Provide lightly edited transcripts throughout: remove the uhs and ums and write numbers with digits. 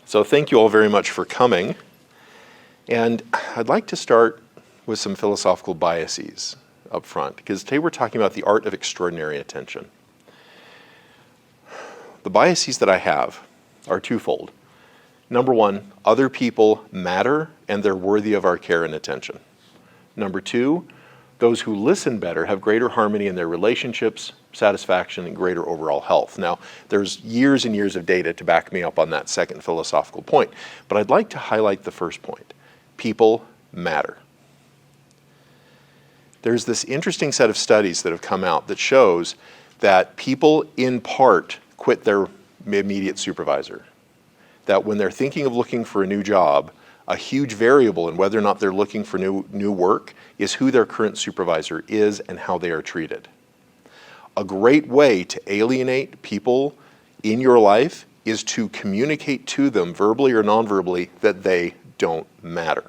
So thank you all very much for coming. And I'd like to start with some philosophical biases up front, because today we're talking about the art of extraordinary attention. The biases that I have are twofold. Number one, other people matter and they're worthy of our care and attention. Number two, those who listen better have greater harmony in their relationships, satisfaction, and greater overall health. Now, there's years and years of data to back me up on that second philosophical point, but I'd like to highlight the first point. People matter. There's this interesting set of studies that have come out that shows that people, in part, quit their immediate supervisor. That when they're thinking of looking for a new job, a huge variable in whether or not they're looking for new work is who their current supervisor is and how they are treated. A great way to alienate people in your life is to communicate to them, verbally or non-verbally, that they don't matter.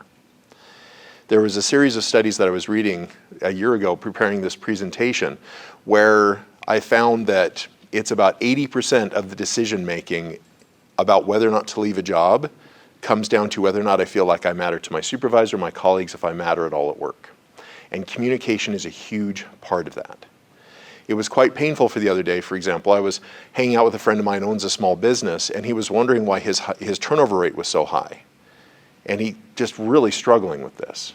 There was a series of studies that I was reading a year ago preparing this presentation where I found that it's about 80% of the decision making about whether or not to leave a job comes down to whether or not I feel like I matter to my supervisor, my colleagues, if I matter at all at work. And communication is a huge part of that. It was quite painful for the other day, for example. I was hanging out with a friend of mine who owns a small business, and he was wondering why his turnover rate was so high. And he just really struggling with this.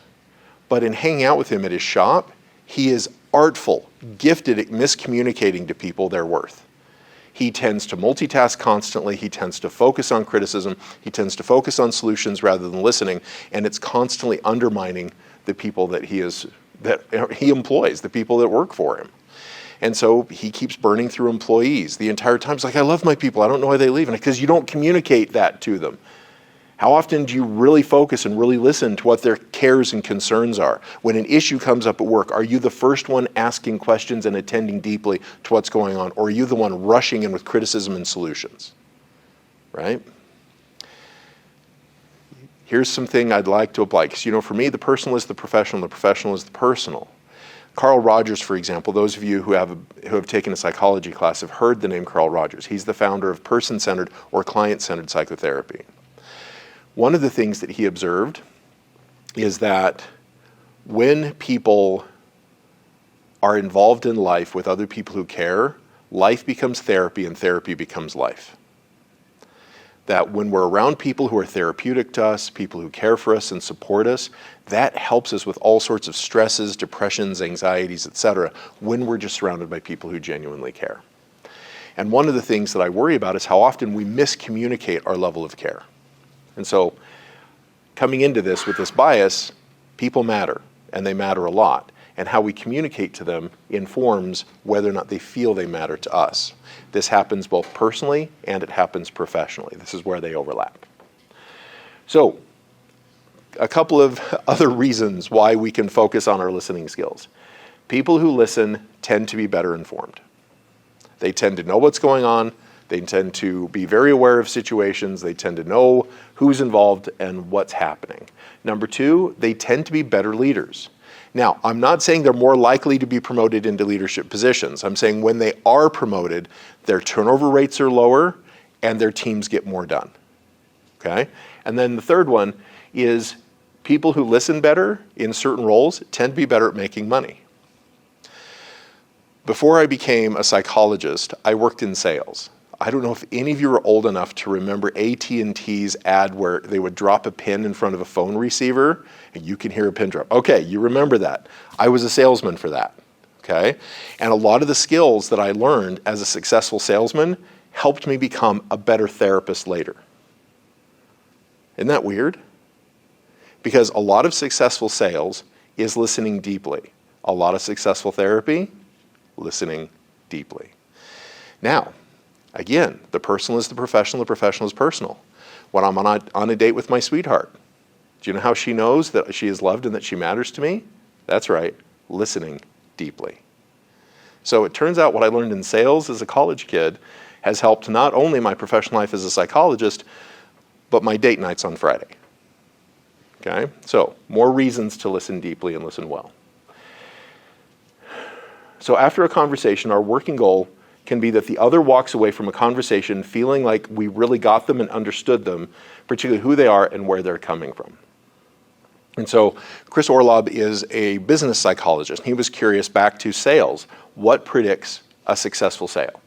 But in hanging out with him at his shop, he is artful, gifted at miscommunicating to people their worth. He tends to multitask constantly. He tends to focus on criticism. He tends to focus on solutions rather than listening, and it's constantly undermining the people that he employs, the people that work for him. And so he keeps burning through employees the entire time. It's like, I love my people. I don't know why they leave. And because you don't communicate that to them. How often do you really focus and really listen to what their cares and concerns are? When an issue comes up at work, are you the first one asking questions and attending deeply to what's going on? Or are you the one rushing in with criticism and solutions? Right? Here's something I'd like to apply. Because, for me, the personal is the professional, the professional is the personal. Carl Rogers, for example, those of you who have taken a psychology class have heard the name Carl Rogers. He's the founder of person-centered or client-centered psychotherapy. One of the things that he observed is that when people are involved in life with other people who care, life becomes therapy and therapy becomes life. That when we're around people who are therapeutic to us, people who care for us and support us, that helps us with all sorts of stresses, depressions, anxieties, etc., when we're just surrounded by people who genuinely care. And one of the things that I worry about is how often we miscommunicate our level of care. And so, coming into this with this bias, people matter, and they matter a lot. And how we communicate to them informs whether or not they feel they matter to us. This happens both personally and it happens professionally. This is where they overlap. So, a couple of other reasons why we can focus on our listening skills. People who listen tend to be better informed. They tend to know what's going on. They tend to be very aware of situations. They tend to know who's involved and what's happening. Number two, they tend to be better leaders. Now, I'm not saying they're more likely to be promoted into leadership positions. I'm saying when they are promoted, their turnover rates are lower and their teams get more done. Okay? And then the third one is people who listen better in certain roles tend to be better at making money. Before I became a psychologist, I worked in sales. I don't know if any of you are old enough to remember AT&T's ad where they would drop a pin in front of a phone receiver and you can hear a pin drop. Okay, you remember that. I was a salesman for that, okay? And a lot of the skills that I learned as a successful salesman helped me become a better therapist later. Isn't that weird? Because a lot of successful sales is listening deeply. A lot of successful therapy, listening deeply. Now, again, the personal is the professional is personal. When I'm on a date with my sweetheart, do you know how she knows that she is loved and that she matters to me? That's right, listening deeply. So it turns out what I learned in sales as a college kid has helped not only my professional life as a psychologist, but my date nights on Friday. Okay, so more reasons to listen deeply and listen well. So after a conversation, our working goal can be that the other walks away from a conversation feeling like we really got them and understood them, particularly who they are and where they're coming from. And so Chris Orlob is a business psychologist. He was curious back to sales. What predicts a successful sale?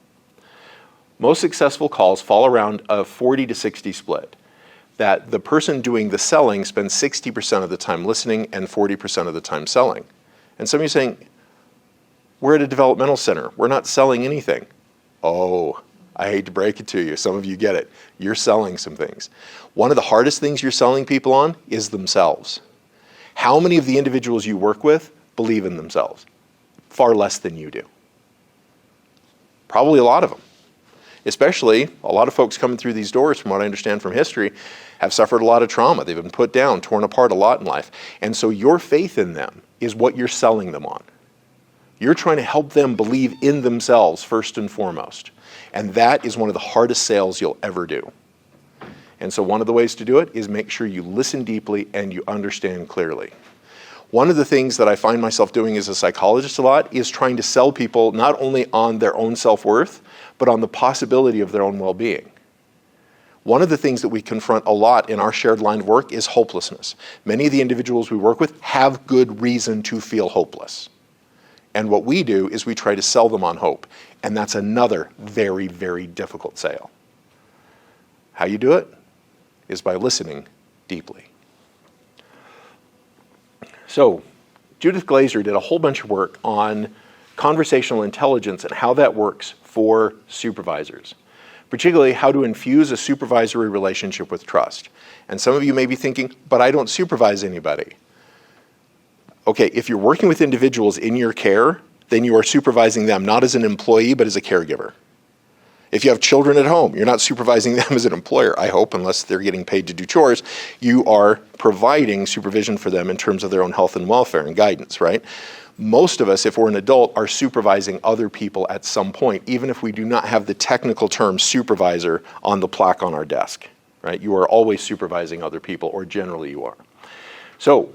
Most successful calls fall around a 40 to 60 split. That the person doing the selling spends 60% of the time listening and 40% of the time selling. And some of you are saying, we're at a developmental center. We're not selling anything. Oh, I hate to break it to you. Some of you get it. You're selling some things. One of the hardest things you're selling people on is themselves. How many of the individuals you work with believe in themselves? Far less than you do. Probably a lot of them. Especially, a lot of folks coming through these doors, from what I understand from history, have suffered a lot of trauma. They've been put down, torn apart a lot in life. And so your faith in them is what you're selling them on. You're trying to help them believe in themselves first and foremost. And that is one of the hardest sales you'll ever do. And so one of the ways to do it is make sure you listen deeply and you understand clearly. One of the things that I find myself doing as a psychologist a lot is trying to sell people not only on their own self-worth, but on the possibility of their own well-being. One of the things that we confront a lot in our shared line of work is hopelessness. Many of the individuals we work with have good reason to feel hopeless. And what we do is we try to sell them on hope. And that's another very, very difficult sale. How you do it is by listening deeply. So, Judith Glaser did a whole bunch of work on conversational intelligence and how that works for supervisors, particularly how to infuse a supervisory relationship with trust. And some of you may be thinking, but I don't supervise anybody. Okay, if you're working with individuals in your care, then you are supervising them not as an employee, but as a caregiver. If you have children at home, you're not supervising them as an employer, I hope, unless they're getting paid to do chores. You are providing supervision for them in terms of their own health and welfare and guidance, right? Most of us, if we're an adult, are supervising other people at some point, even if we do not have the technical term supervisor on the plaque on our desk, right? You are always supervising other people, or generally you are. So,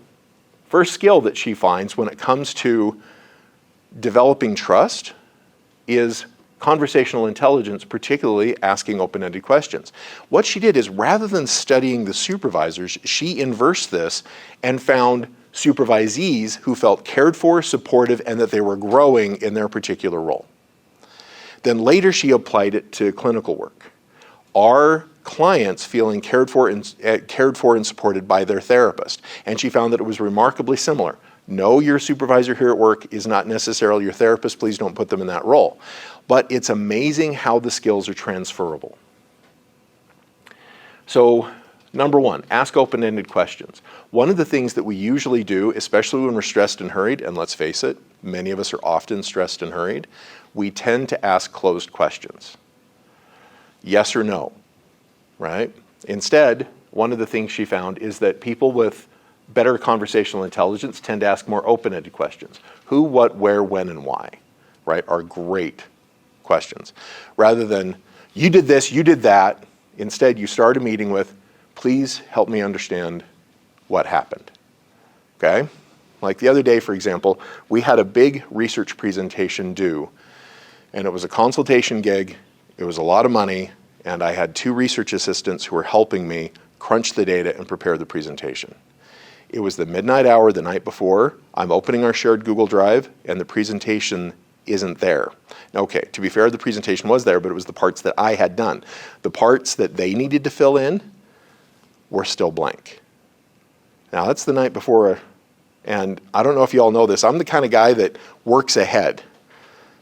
first skill that she finds when it comes to developing trust is conversational intelligence, particularly asking open-ended questions. What she did is, rather than studying the supervisors, she inversed this and found supervisees who felt cared for, supportive, and that they were growing in their particular role. Then later she applied it to clinical work. Are clients feeling cared for and supported by their therapist? And she found that it was remarkably similar. No, your supervisor here at work is not necessarily your therapist. Please don't put them in that role. But it's amazing how the skills are transferable. So, number one, ask open-ended questions. One of the things that we usually do, especially when we're stressed and hurried, and let's face it, many of us are often stressed and hurried, we tend to ask closed questions. Yes or no, right? Instead, one of the things she found is that people with better conversational intelligence tend to ask more open-ended questions. Who, what, where, when, and why, right, are great questions. Rather than, you did this, you did that, instead you start a meeting with, please help me understand what happened, okay? Like the other day, for example, we had a big research presentation due, and it was a consultation gig, it was a lot of money, and I had 2 research assistants who were helping me crunch the data and prepare the presentation. It was the midnight hour the night before. I'm opening our shared Google Drive, and the presentation isn't there. Okay, to be fair, the presentation was there, but it was the parts that I had done. The parts that they needed to fill in were still blank. Now, that's the night before, and I don't know if you all know this, I'm the kind of guy that works ahead.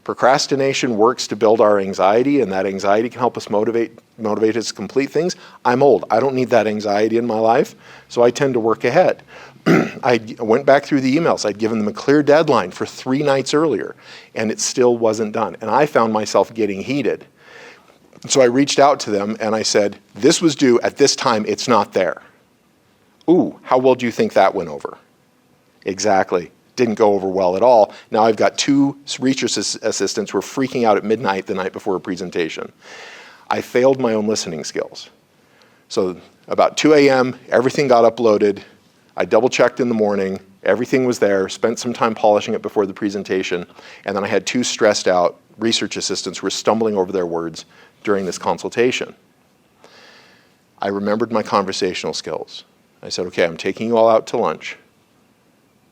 Procrastination works to build our anxiety, and that anxiety can help us motivate us to complete things. I'm old. I don't need that anxiety in my life, so I tend to work ahead. I went back through the emails. I'd given them a clear deadline for 3 nights earlier, and it still wasn't done. And I found myself getting heated. So I reached out to them, and I said, this was due at this time. It's not there. Ooh, how well do you think that went over? Exactly. Didn't go over well at all. Now I've got 2 research assistants who are freaking out at midnight the night before a presentation. I failed my own listening skills. So about 2 a.m., everything got uploaded. I double-checked in the morning. Everything was there. Spent some time polishing it before the presentation. And then I had 2 stressed out research assistants were stumbling over their words during this consultation. I remembered my conversational skills. I said, okay, I'm taking you all out to lunch.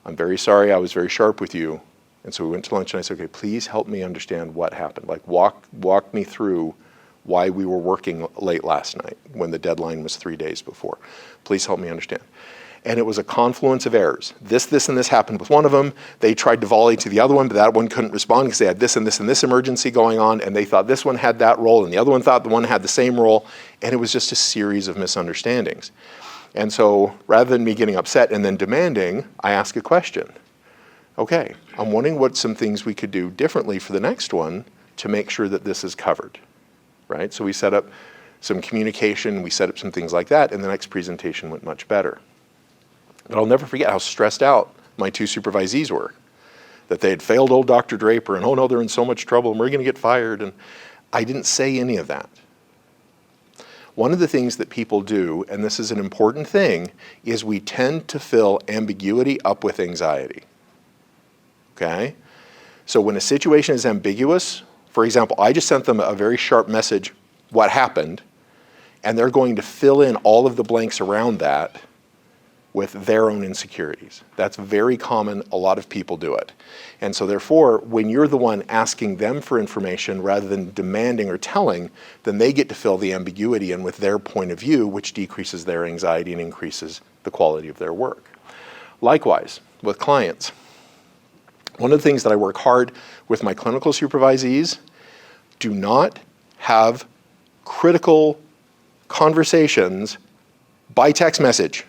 I'm very sorry I was very sharp with you. And so we went to lunch and I said, okay, please help me understand what happened. Like walk me through why we were working late last night when the deadline was 3 days before. Please help me understand. And it was a confluence of errors. This, and this happened with one of them. They tried to volley to the other one, but that one couldn't respond because they had this and this and this emergency going on, and they thought this one had that role, and the other one thought the one had the same role, and it was just a series of misunderstandings. And so rather than me getting upset and then demanding, I ask a question. Okay, I'm wondering what some things we could do differently for the next one to make sure that this is covered, right? So we set up some communication, we set up some things like that, and the next presentation went much better. But I'll never forget how stressed out my two supervisees were, that they had failed old Dr. Draper, and oh no, they're in so much trouble, and we're gonna get fired, and I didn't say any of that. One of the things that people do, and this is an important thing, is we tend to fill ambiguity up with anxiety, okay? So when a situation is ambiguous, for example, I just sent them a very sharp message, what happened, and they're going to fill in all of the blanks around that with their own insecurities. That's very common, a lot of people do it. And so therefore, when you're the one asking them for information rather than demanding or telling, then they get to fill the ambiguity in with their point of view, which decreases their anxiety and increases the quality of their work. Likewise, with clients. One of the things that I work hard with my clinical supervisees, do not have critical conversations by text message.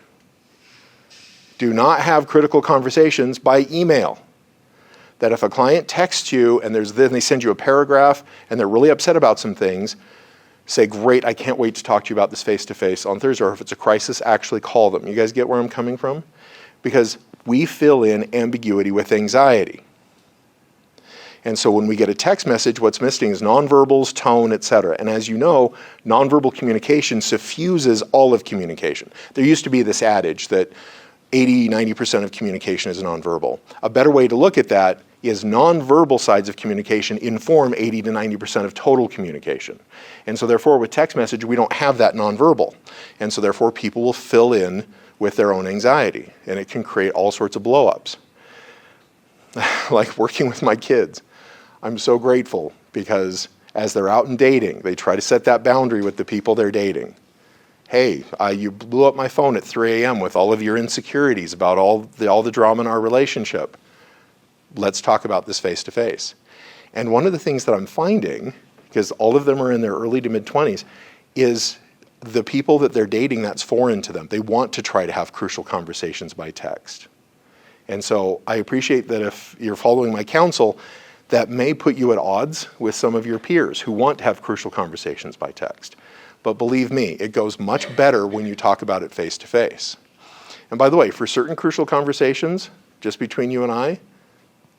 Do not have critical conversations by email. That if a client texts you and then they send you a paragraph and they're really upset about some things, say, great, I can't wait to talk to you about this face-to-face on Thursday, or if it's a crisis, actually call them. You guys get where I'm coming from? Because we fill in ambiguity with anxiety. And so when we get a text message, what's missing is nonverbals, tone, etc. And as you know, nonverbal communication suffuses all of communication. There used to be this adage that 80-90% of communication is nonverbal. A better way to look at that is nonverbal sides of communication inform 80 to 90% of total communication. And so therefore with text message, we don't have that nonverbal. And so therefore people will fill in with their own anxiety, and it can create all sorts of blow-ups. Like working with my kids. I'm so grateful because as they're out and dating, they try to set that boundary with the people they're dating. Hey, you blew up my phone at 3 a.m. with all of your insecurities about all the drama in our relationship. Let's talk about this face-to-face. And one of the things that I'm finding, because all of them are in their early to mid-20s, is the people that they're dating, that's foreign to them. They want to try to have crucial conversations by text. And so I appreciate that if you're following my counsel, that may put you at odds with some of your peers who want to have crucial conversations by text. But believe me, it goes much better when you talk about it face-to-face. And by the way, for certain crucial conversations, just between you and I,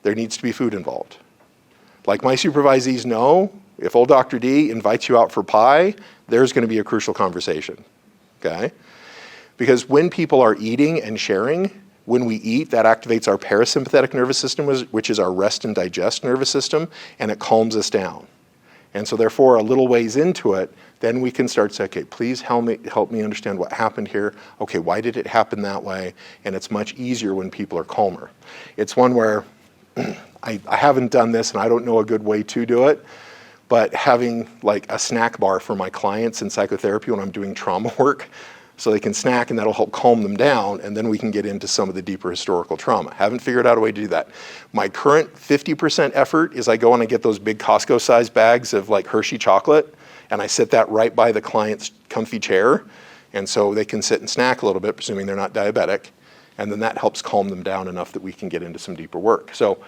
there needs to be food involved. Like my supervisees know, if old Dr. D invites you out for pie, there's going to be a crucial conversation, okay? Because when people are eating and sharing, when we eat, that activates our parasympathetic nervous system, which is our rest and digest nervous system, and it calms us down. And so therefore, a little ways into it, then we can start to say, okay, please help me understand what happened here. Okay, why did it happen that way? And it's much easier when people are calmer. It's one where I haven't done this and I don't know a good way to do it, but having like a snack bar for my clients in psychotherapy when I'm doing trauma work, so they can snack and that'll help calm them down, and then we can get into some of the deeper historical trauma. Haven't figured out a way to do that. My current 50% effort is I go and I get those big Costco-sized bags of like Hershey chocolate, and I sit that right by the client's comfy chair, and so they can sit and snack a little bit, presuming they're not diabetic, and then that helps calm them down enough that we can get into some deeper work. So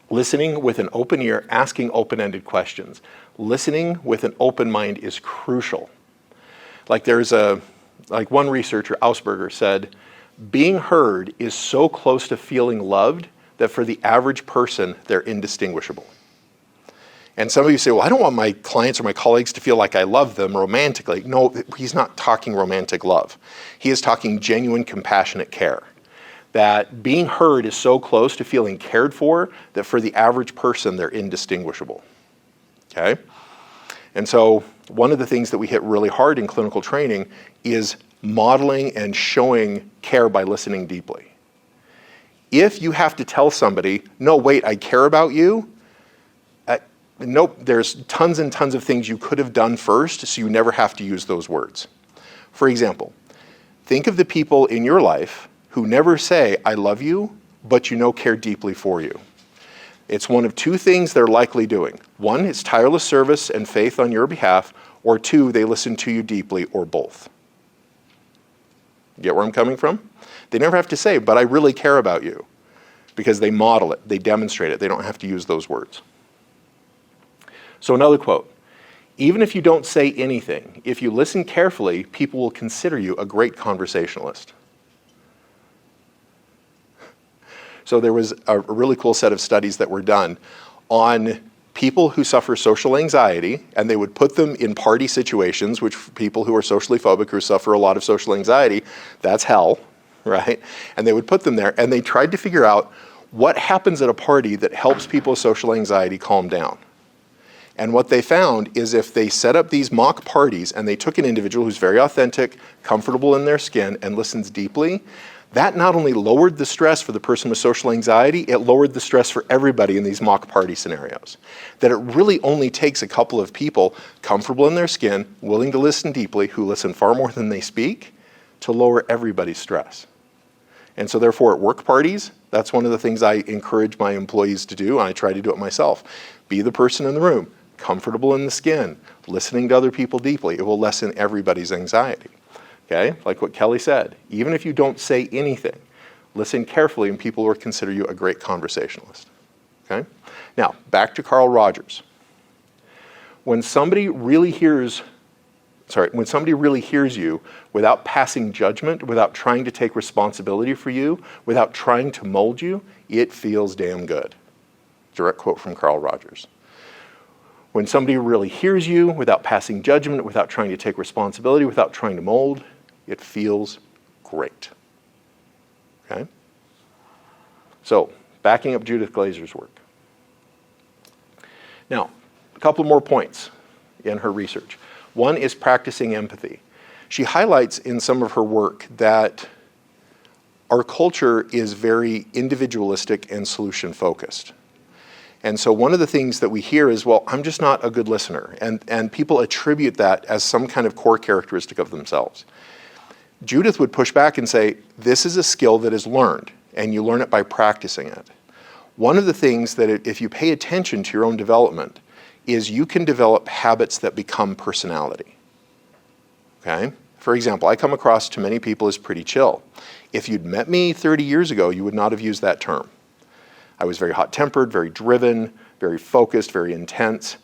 listening with an open ear, asking open-ended questions. Listening with an open mind is crucial. Like one researcher, Ausberger, said, being heard is so close to feeling loved that for the average person, they're indistinguishable. And some of you say, well, I don't want my clients or my colleagues to feel like I love them romantically. No, he's not talking romantic love. He is talking genuine, compassionate care. that being heard is so close to feeling cared for that for the average person, they're indistinguishable, okay? And so one of the things that we hit really hard in clinical training is modeling and showing care by listening deeply. If you have to tell somebody, no, wait, I care about you, nope, there's tons and tons of things you could have done first, so you never have to use those words. For example, think of the people in your life who never say, I love you, but you know care deeply for you. It's one of two things they're likely doing. One, it's tireless service and faith on your behalf, or two, they listen to you deeply, or both. Get where I'm coming from? They never have to say, but I really care about you, because they model it, they demonstrate it, they don't have to use those words. So another quote, even if you don't say anything, if you listen carefully, people will consider you a great conversationalist. So there was a really cool set of studies that were done on people who suffer social anxiety, and they would put them in party situations, which people who are socially phobic, who suffer a lot of social anxiety, that's hell, right? And they would put them there, and they tried to figure out what happens at a party that helps people with social anxiety calm down. And what they found is if they set up these mock parties and they took an individual who's very authentic, comfortable in their skin, and listens deeply, that not only lowered the stress for the person with social anxiety, it lowered the stress for everybody in these mock party scenarios. That it really only takes a couple of people comfortable in their skin, willing to listen deeply, who listen far more than they speak, to lower everybody's stress. And so therefore at work parties, that's one of the things I encourage my employees to do, and I try to do it myself. Be the person in the room, comfortable in the skin, listening to other people deeply. It will lessen everybody's anxiety. Okay, like what Kelly said, even if you don't say anything, listen carefully and people will consider you a great conversationalist. Okay? Now, back to Carl Rogers. When somebody really hears you without passing judgment, without trying to take responsibility for you, without trying to mold you, it feels damn good. Direct quote from Carl Rogers. When somebody really hears you without passing judgment, without trying to take responsibility, without trying to mold, it feels great. Okay? So, backing up Judith Glazer's work. Now, a couple more points in her research. One is practicing empathy. She highlights in some of her work that our culture is very individualistic and solution-focused. And so one of the things that we hear is, well, I'm just not a good listener. And people attribute that as some kind of core characteristic of themselves. Judith would push back and say, this is a skill that is learned, and you learn it by practicing it. One of the things that if you pay attention to your own development is you can develop habits that become personality. Okay? For example, I come across to many people as pretty chill. If you'd met me 30 years ago, you would not have used that term. I was very hot-tempered, very driven, very focused, very intense.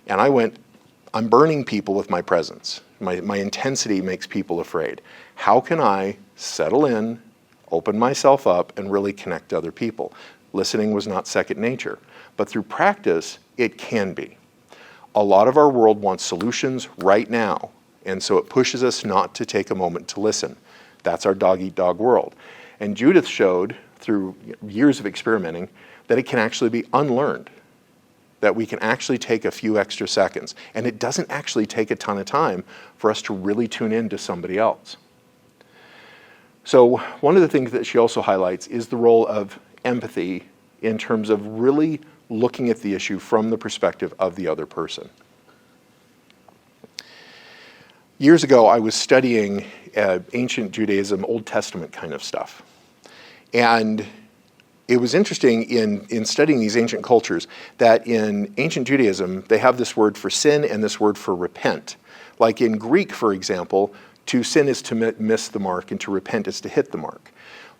And I'm burning people with my presence. My intensity makes people afraid. How can I settle in, open myself up, and really connect to other people? Listening was not second nature. But through practice, it can be. A lot of our world wants solutions right now. And so it pushes us not to take a moment to listen. That's our dog-eat-dog world. And Judith showed, through years of experimenting, that it can actually be unlearned, that we can actually take a few extra seconds. And it doesn't actually take a ton of time for us to really tune in to somebody else. So one of the things that she also highlights is the role of empathy in terms of really looking at the issue from the perspective of the other person. Years ago, I was studying ancient Judaism, Old Testament kind of stuff. And it was interesting in studying these ancient cultures that in ancient Judaism, they have this word for sin and this word for repent. Like in Greek, for example, to sin is to miss the mark and to repent is to hit the mark.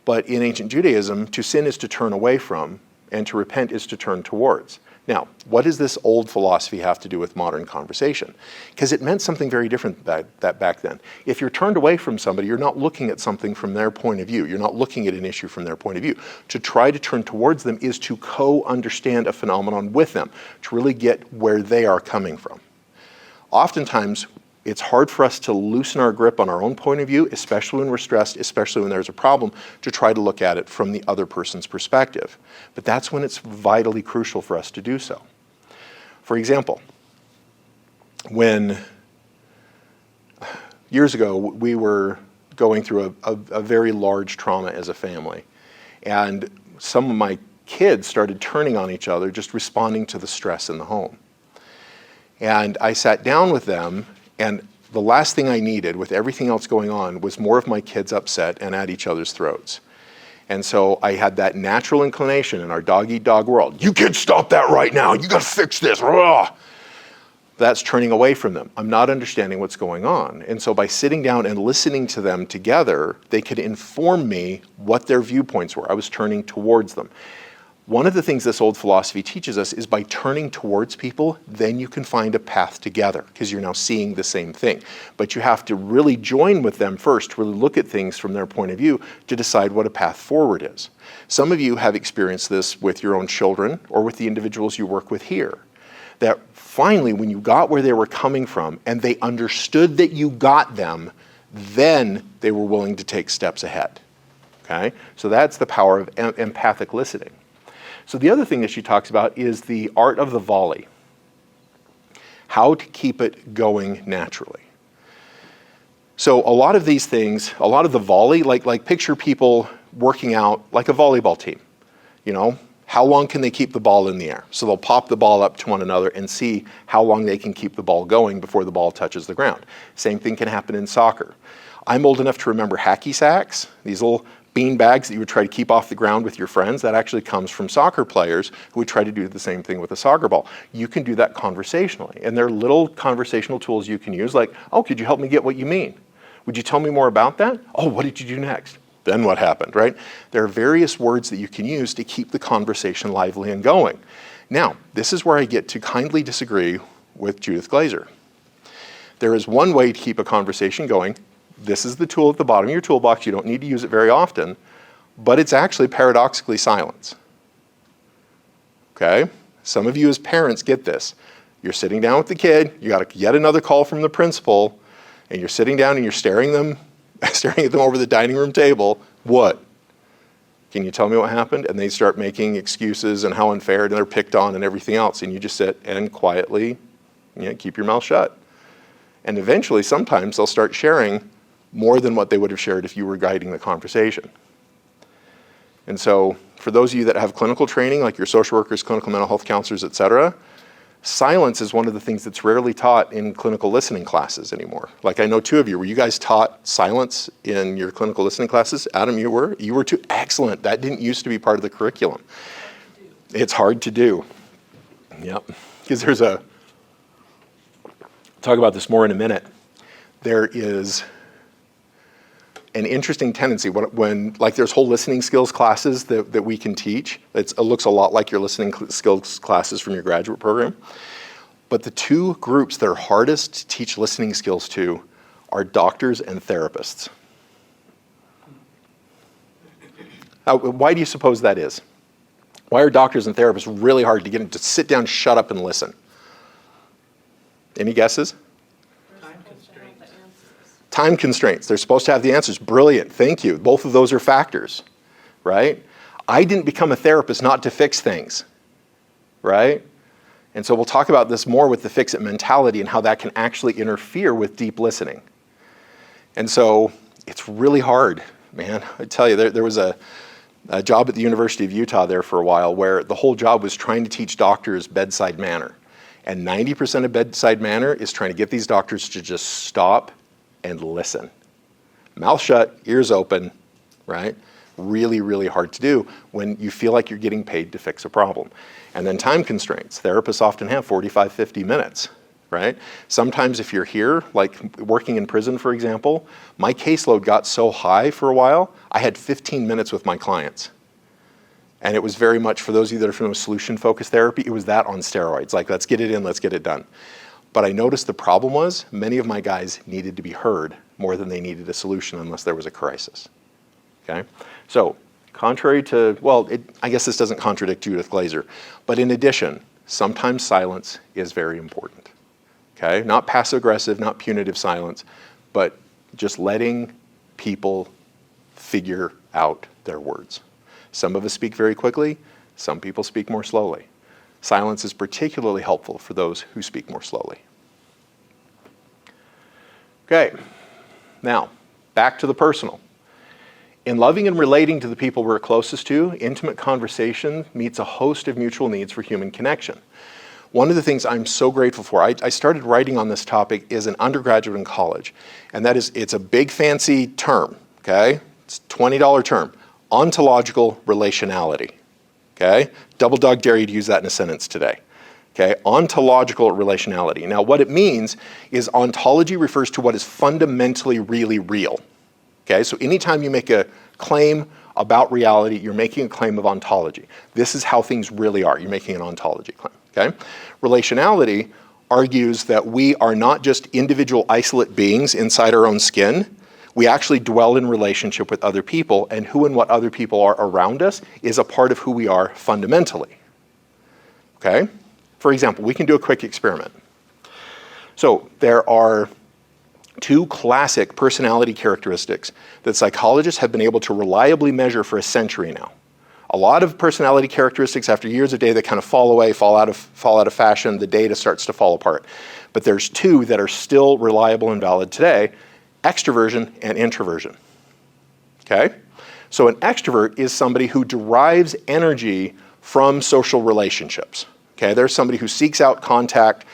But in ancient Judaism, to sin is to turn away from and to repent is to turn towards. Now, what does this old philosophy have to do with modern conversation? Because it meant something very different back then. If you're turned away from somebody, you're not looking at something from their point of view. You're not looking at an issue from their point of view. To try to turn towards them is to co-understand a phenomenon with them, to really get where they are coming from. Oftentimes, it's hard for us to loosen our grip on our own point of view, especially when we're stressed, especially when there's a problem, to try to look at it from the other person's perspective. But that's when it's vitally crucial for us to do so. For example, when years ago we were going through a very large trauma as a family, and some of my kids started turning on each other, just responding to the stress in the home. And I sat down with them, and the last thing I needed with everything else going on was more of my kids upset and at each other's throats. And so I had that natural inclination in our dog-eat-dog world. You kids stop that right now. You got to fix this. Ugh. That's turning away from them. I'm not understanding what's going on. And so by sitting down and listening to them together, they could inform me what their viewpoints were. I was turning towards them. One of the things this old philosophy teaches us is by turning towards people, then you can find a path together because you're now seeing the same thing. But you have to really join with them first, really look at things from their point of view to decide what a path forward is. Some of you have experienced this with your own children or with the individuals you work with here. That finally, when you got where they were coming from and they understood that you got them, then they were willing to take steps ahead. Okay? So that's the power of empathic listening. So the other thing that she talks about is the art of the volley. How to keep it going naturally. So a lot of these things, a lot of the volley, like picture people working out like a volleyball team. You know, how long can they keep the ball in the air? So they'll pop the ball up to one another and see how long they can keep the ball going before the ball touches the ground. Same thing can happen in soccer. I'm old enough to remember hacky sacks, these little bean bags that you would try to keep off the ground with your friends. That actually comes from soccer players who would try to do the same thing with a soccer ball. You can do that conversationally. And there are little conversational tools you can use like, oh, could you help me get what you mean? Would you tell me more about that? Oh, what did you do next? Then what happened, right? There are various words that you can use to keep the conversation lively and going. Now, this is where I get to kindly disagree with Judith Glaser. There is one way to keep a conversation going. This is the tool at the bottom of your toolbox. You don't need to use it very often, but it's actually paradoxically silence. Okay? Some of you as parents get this. You're sitting down with the kid, you got yet another call from the principal, and you're sitting down and you're staring at them over the dining room table. What? Can you tell me what happened? And they start making excuses and how unfair, and they're picked on and everything else, and you just sit and quietly, keep your mouth shut. And eventually, sometimes they'll start sharing more than what they would have shared if you were guiding the conversation. And so for those of you that have clinical training, like your social workers, clinical mental health counselors, et cetera, silence is one of the things that's rarely taught in clinical listening classes anymore. Like I know two of you, were you guys taught silence in your clinical listening classes? Adam, you were? You were too? Excellent. That didn't used to be part of the curriculum. It's hard to do. Yep. Because talk about this more in a minute. There is an interesting tendency when like there's whole listening skills classes that we can teach. It looks a lot like your listening skills classes from your graduate program. But the two groups that are hardest to teach listening skills to are doctors and therapists. Why do you suppose that is? Why are doctors and therapists really hard to get them to sit down, shut up, and listen? Any guesses? Time constraints. They're supposed to have the answers. Brilliant. Thank you. Both of those are factors, right? I didn't become a therapist not to fix things, right? And so we'll talk about this more with the fix-it mentality and how that can actually interfere with deep listening. And so it's really hard, man. I tell you, there was a job at the University of Utah there for a while where the whole job was trying to teach doctors bedside manner. And 90% of bedside manner is trying to get these doctors to just stop and listen. Mouth shut, ears open, right? Really, really hard to do when you feel like you're getting paid to fix a problem. And then time constraints. Therapists often have 45, 50 minutes, right? Sometimes if you're here, like working in prison, for example, my caseload got so high for a while, I had 15 minutes with my clients. And it was very much, for those of you that are familiar with solution-focused therapy, it was that on steroids. Like, let's get it in, let's get it done. But I noticed the problem was many of my guys needed to be heard more than they needed a solution unless there was a crisis. Okay? So, contrary to, I guess this doesn't contradict Judith Glaser, but in addition, sometimes silence is very important. okay? Not passive-aggressive, not punitive silence, but just letting people figure out their words. Some of us speak very quickly, some people speak more slowly. Silence is particularly helpful for those who speak more slowly. Okay, now, back to the personal. In loving and relating to the people we're closest to, intimate conversation meets a host of mutual needs for human connection. One of the things I'm so grateful for, I started writing on this topic as an undergraduate in college, and that is, it's a big fancy term, okay? It's a $20 term, ontological relationality, okay? Double dog dare you to use that in a sentence today, okay? Ontological relationality. Now what it means is ontology refers to what is fundamentally really real, okay? So anytime you make a claim about reality, you're making a claim of ontology. This is how things really are. You're making an ontology claim. Okay? Relationality argues that we are not just individual isolate beings inside our own skin. We actually dwell in relationship with other people, and who and what other people are around us is a part of who we are fundamentally. Okay? For example, we can do a quick experiment. So there are two classic personality characteristics that psychologists have been able to reliably measure for a century now. A lot of personality characteristics after years of data that kind of fall away, fall out of fashion, the data starts to fall apart. But there's two that are still reliable and valid today, extroversion and introversion. Okay? So an extrovert is somebody who derives energy from social relationships. Okay? There's somebody who seeks out contact,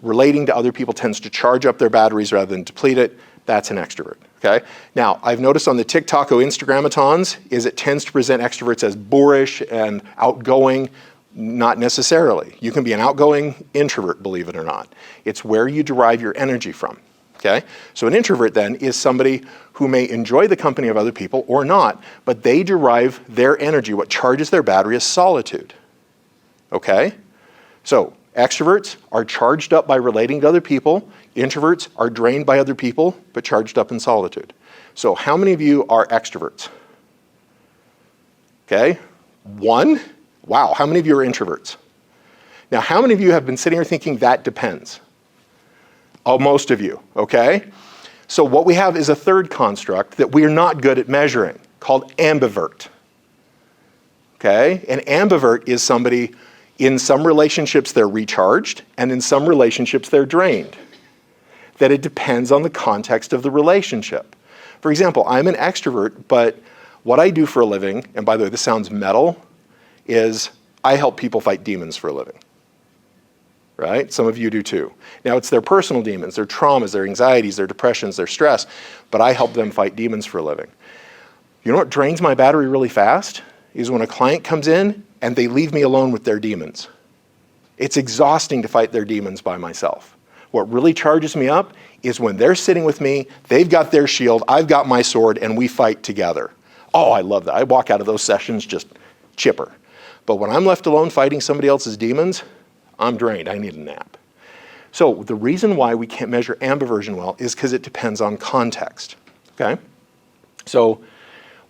relating to other people tends to charge up their batteries rather than deplete it. That's an extrovert. Okay? Now, I've noticed on the TikTok or Instagramatons is it tends to present extroverts as boorish and outgoing. Not necessarily. You can be an outgoing introvert, believe it or not. It's where you derive your energy from. Okay? So an introvert then is somebody who may enjoy the company of other people or not, but they derive their energy, what charges their battery is solitude. Okay? So extroverts are charged up by relating to other people. Introverts are drained by other people, but charged up in solitude. So how many of you are extroverts? Okay, 1. Wow, how many of you are introverts? Now, how many of you have been sitting here thinking that depends? Oh, most of you, okay? So what we have is a third construct that we are not good at measuring, called ambivert. Okay, an ambivert is somebody, in some relationships they're recharged, and in some relationships they're drained. That it depends on the context of the relationship. For example, I'm an extrovert, but what I do for a living, and by the way, this sounds metal, is I help people fight demons for a living. Right? Some of you do too. Now, it's their personal demons, their traumas, their anxieties, their depressions, their stress, but I help them fight demons for a living. You know what drains my battery really fast? Is when a client comes in and they leave me alone with their demons. It's exhausting to fight their demons by myself. What really charges me up is when they're sitting with me, they've got their shield, I've got my sword, and we fight together. Oh, I love that. I walk out of those sessions just chipper. But when I'm left alone fighting somebody else's demons, I'm drained. I need a nap. So the reason why we can't measure ambiversion well is because it depends on context. Okay? So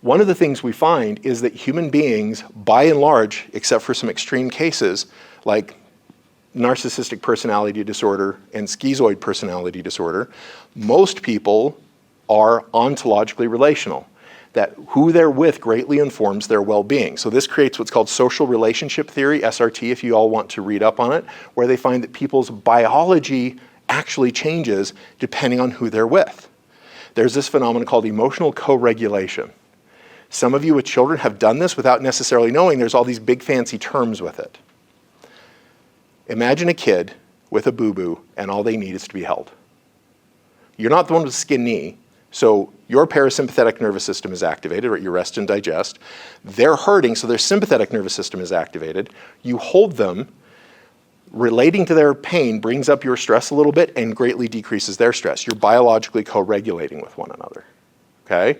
one of the things we find is that human beings, by and large, except for some extreme cases, like narcissistic personality disorder and schizoid personality disorder, most people are ontologically relational. That who they're with greatly informs their well-being. So this creates what's called social relationship theory, SRT, if you all want to read up on it, where they find that people's biology actually changes depending on who they're with. There's this phenomenon called emotional co-regulation. Some of you with children have done this without necessarily knowing there's all these big fancy terms with it. Imagine a kid with a boo-boo and all they need is to be held. You're not the one with a skin knee, so your parasympathetic nervous system is activated, right? You rest and digest. They're hurting, so their sympathetic nervous system is activated. You hold them, relating to their pain brings up your stress a little bit and greatly decreases their stress. You're biologically co-regulating with one another, okay?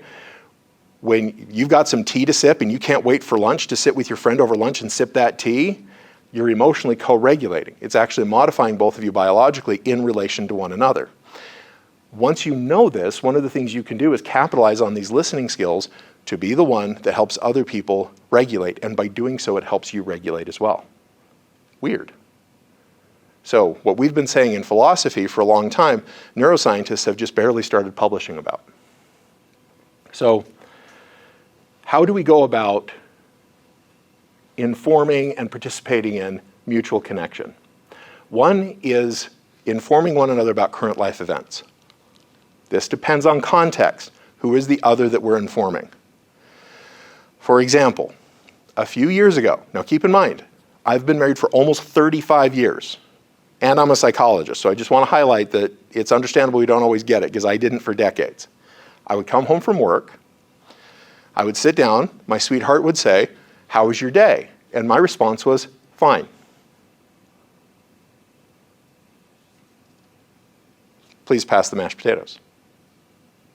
When you've got some tea to sip and you can't wait for lunch to sit with your friend over lunch and sip that tea, you're emotionally co-regulating. It's actually modifying both of you biologically in relation to one another. Once you know this, one of the things you can do is capitalize on these listening skills to be the one that helps other people regulate, and by doing so, it helps you regulate as well. Weird. So what we've been saying in philosophy for a long time, neuroscientists have just barely started publishing about. So how do we go about informing and participating in mutual connection? One is informing one another about current life events. This depends on context. Who is the other that we're informing? For example, a few years ago, now keep in mind, I've been married for almost 35 years, and I'm a psychologist, so I just want to highlight that it's understandable we don't always get it, because I didn't for decades. I would come home from work, I would sit down, my sweetheart would say, "How was your day?" And my response was, "Fine." Please pass the mashed potatoes.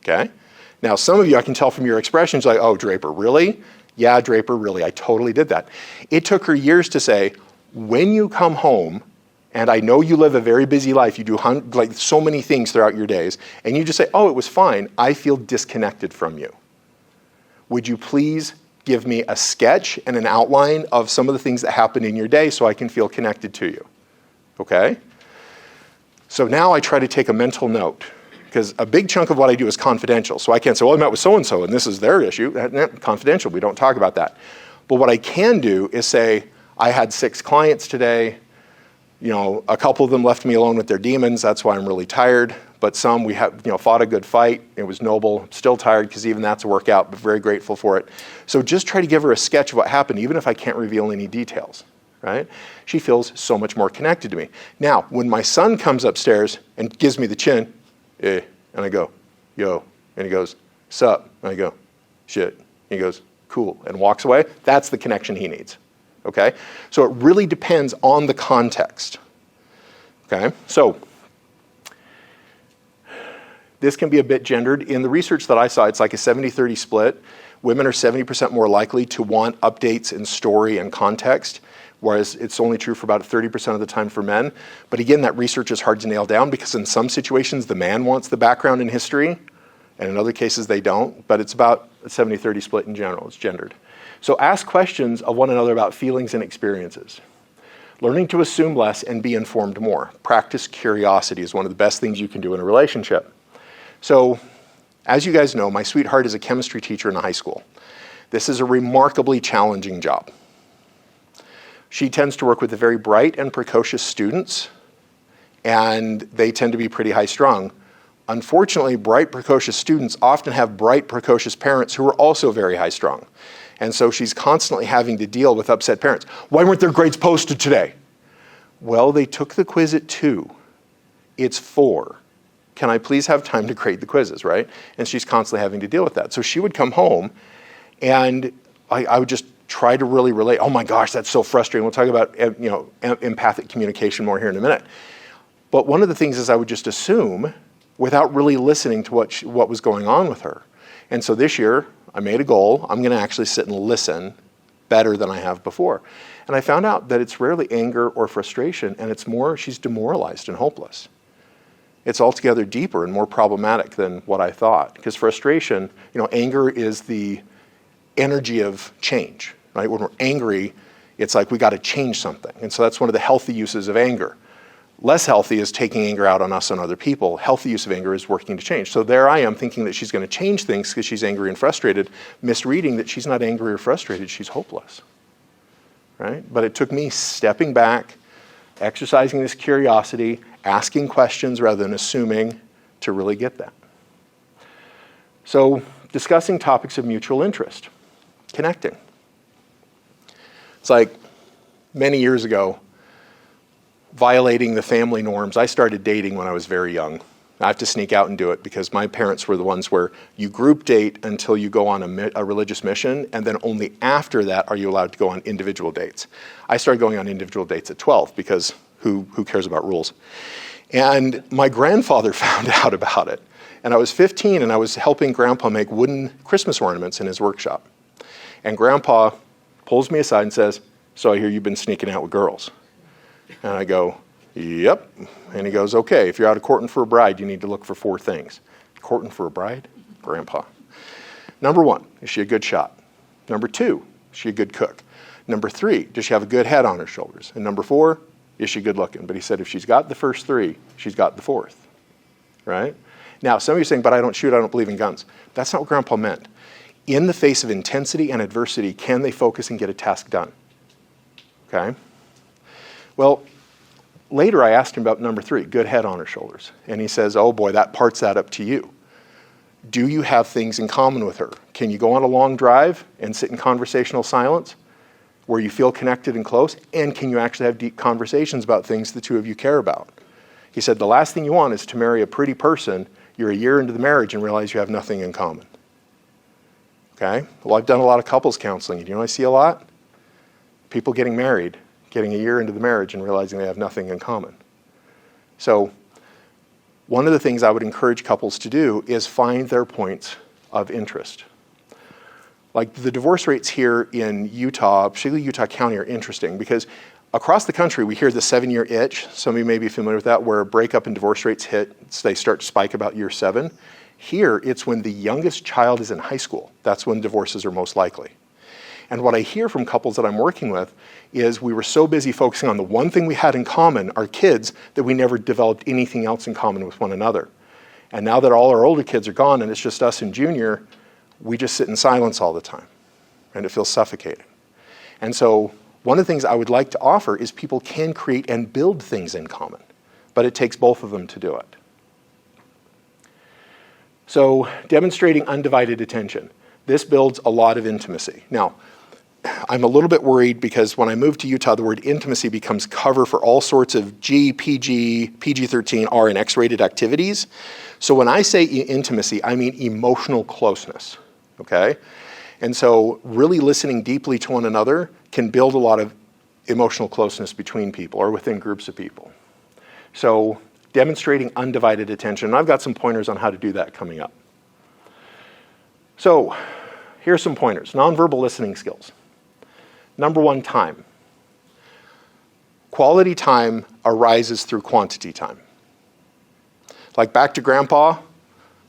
Okay? Now, some of you, I can tell from your expressions, like, "Oh, Draper, really?" "Yeah, Draper, really, I totally did that." It took her years to say, when you come home, and I know you live a very busy life, you do like so many things throughout your days, and you just say, "Oh, it was fine, I feel disconnected from you. Would you please give me a sketch and an outline of some of the things that happened in your day so I can feel connected to you?" Okay? So now I try to take a mental note, because a big chunk of what I do is confidential. So I can't say, "Well, I met with so-and-so and this is their issue." That's confidential, we don't talk about that. But what I can do is say, "I had 6 clients today. You know, a couple of them left me alone with their demons. That's why I'm really tired. But some we have, fought a good fight. It was noble. Still tired because even that's a workout, but very grateful for it." So just try to give her a sketch of what happened, even if I can't reveal any details, right? She feels so much more connected to me. Now, when my son comes upstairs and gives me the chin, and I go, "Yo," and he goes, "Sup?" And I go, "Shit." And he goes, "Cool," and walks away. That's the connection he needs. Okay? So it really depends on the context. Okay? So this can be a bit gendered. In the research that I saw, it's like a 70-30 split. Women are 70% more likely to want updates in story and context, whereas it's only true for about 30% of the time for men. But again, that research is hard to nail down, because in some situations the man wants the background and history, and in other cases they don't. But it's about a 70-30 split in general. It's gendered. So ask questions of one another about feelings and experiences. Learning to assume less and be informed more. Practice curiosity is one of the best things you can do in a relationship. So, as you guys know, my sweetheart is a chemistry teacher in a high school. This is a remarkably challenging job. She tends to work with the very bright and precocious students, and they tend to be pretty high-strung. Unfortunately, bright, precocious students often have bright, precocious parents who are also very high-strung. And so she's constantly having to deal with upset parents. "Why weren't their grades posted today?" "Well, they took the quiz at 2. It's 4. Can I please have time to grade the quizzes," right? And she's constantly having to deal with that. So she would come home, and I would just try to really relate. "Oh my gosh, that's so frustrating." We'll talk about empathic communication more here in a minute. But one of the things is I would just assume without really listening to what was going on with her. And so this year, I made a goal. I'm going to actually sit and listen better than I have before. And I found out that it's rarely anger or frustration, and it's more she's demoralized and hopeless. It's altogether deeper and more problematic than what I thought. Because frustration, anger is the energy of change, right? When we're angry, it's like we got to change something. And so that's one of the healthy uses of anger. Less healthy is taking anger out on us and other people. Healthy use of anger is working to change. So there I am thinking that she's going to change things because she's angry and frustrated, misreading that she's not angry or frustrated, she's hopeless, right? But it took me stepping back, exercising this curiosity, asking questions rather than assuming to really get that. So discussing topics of mutual interest, connecting. It's like many years ago, violating the family norms. I started dating when I was very young. I have to sneak out and do it because my parents were the ones where you group date until you go on a religious mission, and then only after that are you allowed to go on individual dates. I started going on individual dates at 12 because who cares about rules? And my grandfather found out about it. And I was 15 and I was helping Grandpa make wooden Christmas ornaments in his workshop. And Grandpa pulls me aside and says, "So I hear you've been sneaking out with girls." And I go, "Yep." And he goes, "Okay, if you're out of courting for a bride, you need to look for 4 things. Courting for a bride? Grandpa. Number 1, is she a good shot? Number 2, is she a good cook? Number 3, does she have a good head on her shoulders? And number 4, is she good looking? But he said, if she's got the first three, she's got the fourth, right? Now, some of you are saying, but I don't shoot, I don't believe in guns. That's not what Grandpa meant. In the face of intensity and adversity, can they focus and get a task done? Okay? Well, later I asked him about number 3, good head on her shoulders. And he says, oh boy, that parts that up to you. Do you have things in common with her? Can you go on a long drive and sit in conversational silence where you feel connected and close? And can you actually have deep conversations about things the two of you care about? He said, the last thing you want is to marry a pretty person, you're a year into the marriage and realize you have nothing in common. Okay? Well, I've done a lot of couples counseling. You know what I see a lot? People getting married, getting a year into the marriage and realizing they have nothing in common. So one of the things I would encourage couples to do is find their points of interest. Like the divorce rates here in Utah, particularly Utah County, are interesting because across the country we hear the 7-year itch. Some of you may be familiar with that, where breakup and divorce rates hit, they start to spike about year 7. Here, it's when the youngest child is in high school. That's when divorces are most likely. And what I hear from couples that I'm working with is we were so busy focusing on the one thing we had in common, our kids, that we never developed anything else in common with one another. And now that all our older kids are gone and it's just us and Junior, we just sit in silence all the time. And it feels suffocating. And so one of the things I would like to offer is people can create and build things in common, but it takes both of them to do it. So demonstrating undivided attention. This builds a lot of intimacy. Now, I'm a little bit worried because when I moved to Utah, the word intimacy becomes cover for all sorts of G, PG, PG-13, R, and X-rated activities. So when I say intimacy, I mean emotional closeness, okay? And so really listening deeply to one another can build a lot of emotional closeness between people or within groups of people. So demonstrating undivided attention. And I've got some pointers on how to do that coming up. So here's some pointers. Nonverbal listening skills. Number 1, time. Quality time arises through quantity time. Like back to Grandpa,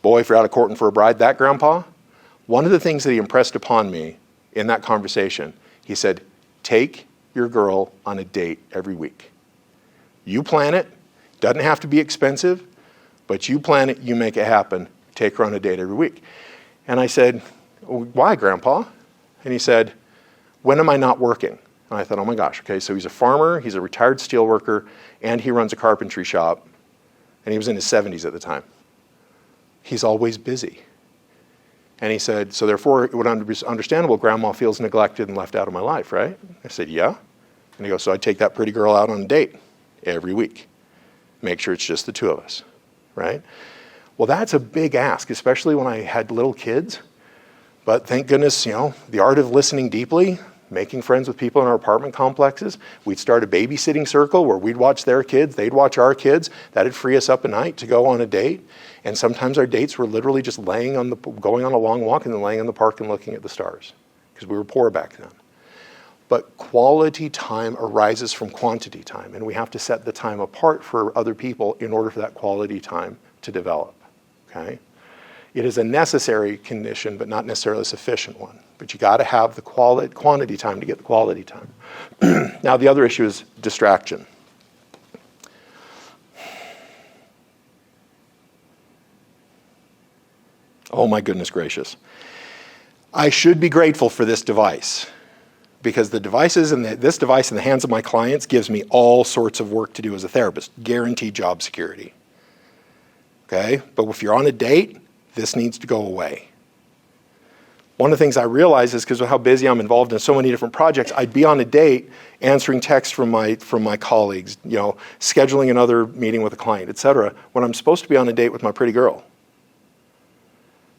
boy, if you're out of courting for a bride, that Grandpa, one of the things that he impressed upon me in that conversation, he said, take your girl on a date every week. You plan it. Doesn't have to be expensive, but you plan it, you make it happen. Take her on a date every week. And I said, why, Grandpa? And he said, when am I not working? And I thought, oh my gosh, okay, so he's a farmer, he's a retired steel worker, and he runs a carpentry shop, and he was in his 70s at the time. He's always busy. And he said, so therefore it would be understandable Grandma feels neglected and left out of my life, right? I said, yeah. And he goes, so I take that pretty girl out on a date every week. Make sure it's just the two of us, right? Well, that's a big ask, especially when I had little kids. But thank goodness, the art of listening deeply, making friends with people in our apartment complexes. We'd start a babysitting circle where we'd watch their kids, they'd watch our kids. That'd free us up at night to go on a date. And sometimes our dates were literally just going on a long walk and then laying in the park and looking at the stars, because we were poor back then. But quality time arises from quantity time, and we have to set the time apart for other people in order for that quality time to develop, okay? It is a necessary condition, but not necessarily a sufficient one. But you got to have the quantity time to get the quality time. Now, the other issue is distraction. Oh my goodness gracious. I should be grateful for this device, because the devices and this device in the hands of my clients gives me all sorts of work to do as a therapist, guaranteed job security. Okay? But if you're on a date, this needs to go away. One of the things I realize is because of how busy I'm involved in so many different projects, I'd be on a date answering texts from my colleagues, scheduling another meeting with a client, etc., when I'm supposed to be on a date with my pretty girl.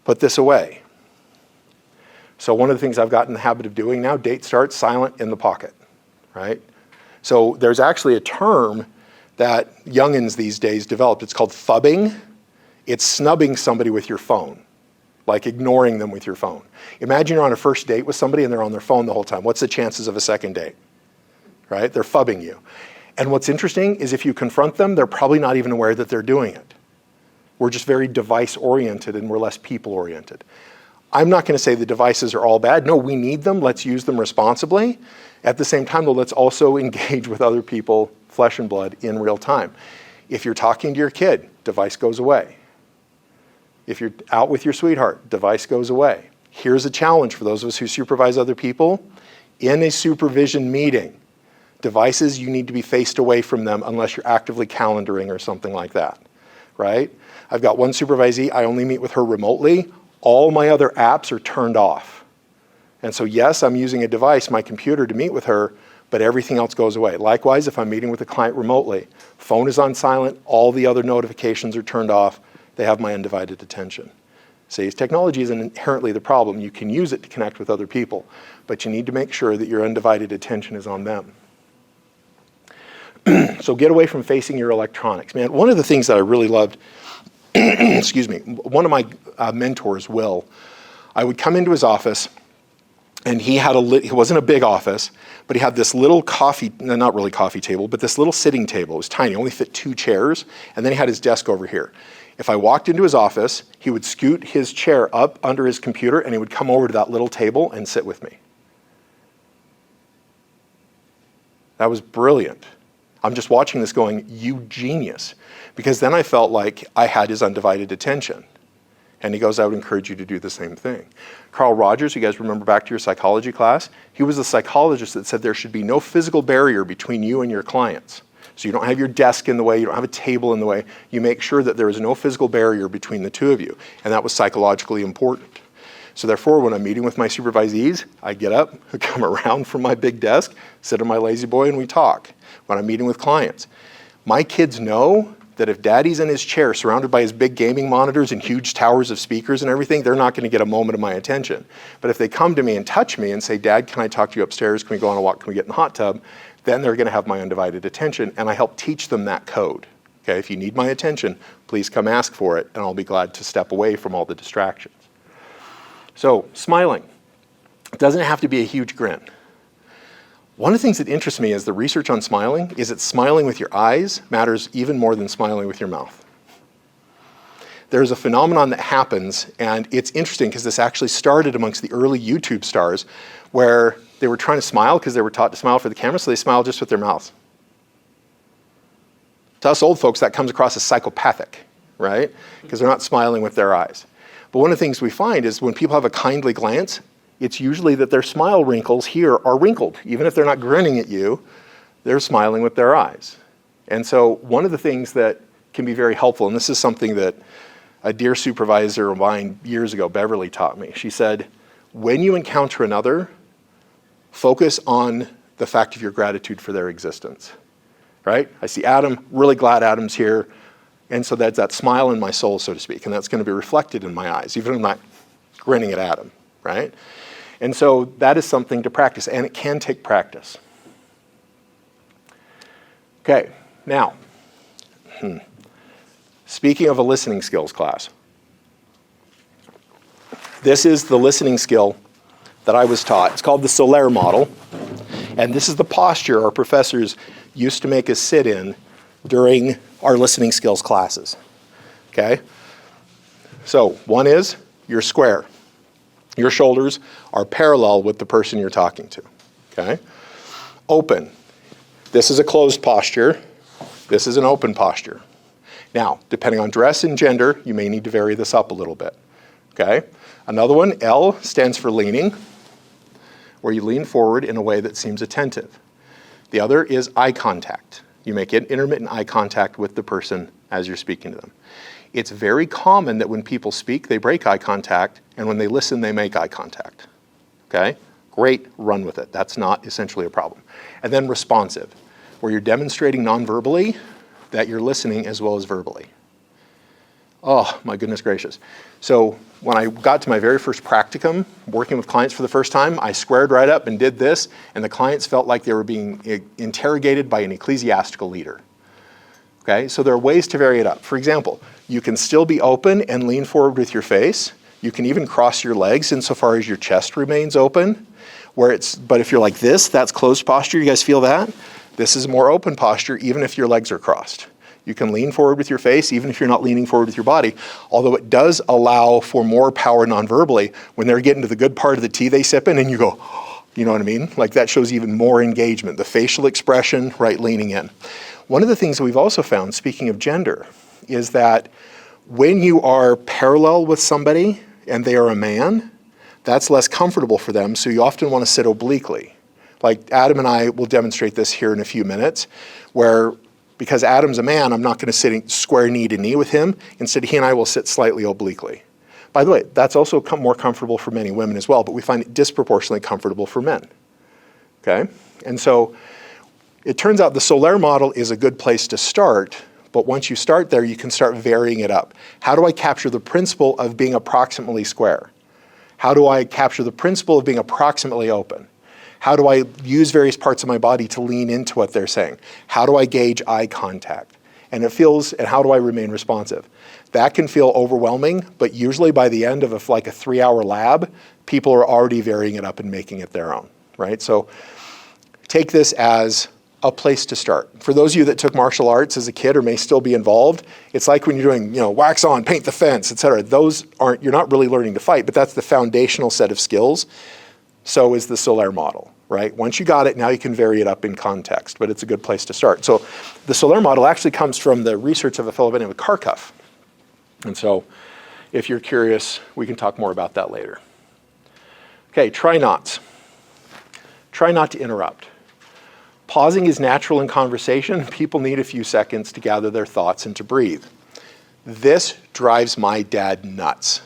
Put this away. So one of the things I've gotten in the habit of doing now, date starts silent in the pocket, right? So there's actually a term that youngins these days developed. It's called phubbing. It's snubbing somebody with your phone, like ignoring them with your phone. Imagine you're on a first date with somebody and they're on their phone the whole time. What's the chances of a second date, right? They're phubbing you. And what's interesting is if you confront them, they're probably not even aware that they're doing it. We're just very device-oriented and we're less people-oriented. I'm not going to say the devices are all bad. No, we need them. Let's use them responsibly. At the same time, though, let's also engage with other people flesh and blood in real time. If you're talking to your kid, device goes away. If you're out with your sweetheart, device goes away. Here's a challenge for those of us who supervise other people. In a supervision meeting, devices, you need to be faced away from them unless you're actively calendaring or something like that, right? I've got one supervisee, I only meet with her remotely. All my other apps are turned off. And so yes, I'm using a device, my computer, to meet with her, but everything else goes away. Likewise, if I'm meeting with a client remotely, phone is on silent, all the other notifications are turned off, they have my undivided attention. See, technology isn't inherently the problem. You can use it to connect with other people, but you need to make sure that your undivided attention is on them. So get away from facing your electronics. Man, one of the things that I really loved, excuse me, one of my mentors, Will, I would come into his office, and he had it wasn't a big office, but he had this little not really coffee table, but this little sitting table. It was tiny, only fit 2 chairs, and then he had his desk over here. If I walked into his office, he would scoot his chair up under his computer, and he would come over to that little table and sit with me. That was brilliant. I'm just watching this going, you genius. Because then I felt like I had his undivided attention. And he goes, I would encourage you to do the same thing. Carl Rogers, you guys remember back to your psychology class? He was the psychologist that said there should be no physical barrier between you and your clients. So you don't have your desk in the way, you don't have a table in the way. You make sure that there is no physical barrier between the two of you. And that was psychologically important. So therefore, when I'm meeting with my supervisees, I get up, come around from my big desk, sit on my lazy boy, and we talk. When I'm meeting with clients, my kids know that if daddy's in his chair surrounded by his big gaming monitors and huge towers of speakers and everything, they're not going to get a moment of my attention. But if they come to me and touch me and say, Dad, can I talk to you upstairs? Can we go on a walk? Can we get in the hot tub? Then they're going to have my undivided attention, and I help teach them that code. Okay, if you need my attention, please come ask for it, and I'll be glad to step away from all the distractions. So, smiling. It doesn't have to be a huge grin. One of the things that interests me is the research on smiling is that smiling with your eyes matters even more than smiling with your mouth. There's a phenomenon that happens, and it's interesting because this actually started amongst the early YouTube stars where they were trying to smile because they were taught to smile for the camera, so they smiled just with their mouths. To us old folks, that comes across as psychopathic, right? Because they're not smiling with their eyes. But one of the things we find is when people have a kindly glance, it's usually that their smile wrinkles here are wrinkled. Even if they're not grinning at you, they're smiling with their eyes. And so one of the things that can be very helpful, and this is something that a dear supervisor of mine years ago, Beverly, taught me. She said, when you encounter another, focus on the fact of your gratitude for their existence, right? I see Adam, really glad Adam's here. And so that's that smile in my soul, so to speak, and that's going to be reflected in my eyes, even if I'm not grinning at Adam, right? And so that is something to practice, and it can take practice. Okay, now, speaking of a listening skills class, this is the listening skill that I was taught. It's called the Solaire model, and this is the posture our professors used to make us sit in during our listening skills classes, okay? So one is you're square. Your shoulders are parallel with the person you're talking to, okay? Open. This is a closed posture. This is an open posture. Now, depending on dress and gender, you may need to vary this up a little bit, okay? Another one, L, stands for leaning, where you lean forward in a way that seems attentive. The other is eye contact. You make intermittent eye contact with the person as you're speaking to them. It's very common that when people speak, they break eye contact, and when they listen, they make eye contact, okay? Great, run with it. That's not essentially a problem. And then responsive, where you're demonstrating non-verbally that you're listening as well as verbally. Oh, my goodness gracious. So when I got to my very first practicum, working with clients for the first time, I squared right up and did this, and the clients felt like they were being interrogated by an ecclesiastical leader. Okay, so there are ways to vary it up. For example, you can still be open and lean forward with your face. You can even cross your legs insofar as your chest remains open. But if you're like this, that's closed posture. You guys feel that? This is more open posture, even if your legs are crossed. You can lean forward with your face, even if you're not leaning forward with your body, although it does allow for more power non-verbally when they're getting to the good part of the tea they sip in and you go, You know what I mean? Like that shows even more engagement. The facial expression, right, leaning in. One of the things that we've also found, speaking of gender, is that when you are parallel with somebody and they are a man, that's less comfortable for them, so you often want to sit obliquely. Like Adam and I will demonstrate this here in a few minutes, where because Adam's a man, I'm not going to sit square knee to knee with him. Instead, he and I will sit slightly obliquely. By the way, that's also more comfortable for many women as well, but we find it disproportionately comfortable for men. Okay? And so it turns out the Solaire model is a good place to start, but once you start there, you can start varying it up. How do I capture the principle of being approximately square? How do I capture the principle of being approximately open? How do I use various parts of my body to lean into what they're saying? How do I gauge eye contact? And how do I remain responsive? That can feel overwhelming, but usually by the end of like a 3-hour lab, people are already varying it up and making it their own, right? So take this as a place to start. For those of you that took martial arts as a kid or may still be involved, it's like when you're doing, wax on, paint the fence, etc. You're not really learning to fight, but that's the foundational set of skills. So is the Solaire model, right? Once you got it, now you can vary it up in context, but it's a good place to start. So the Solaire model actually comes from the research of a fellow by the name of Kharkov. And so if you're curious, we can talk more about that later. Okay, try nots. Try not to interrupt. Pausing is natural in conversation. People need a few seconds to gather their thoughts and to breathe. This drives my dad nuts.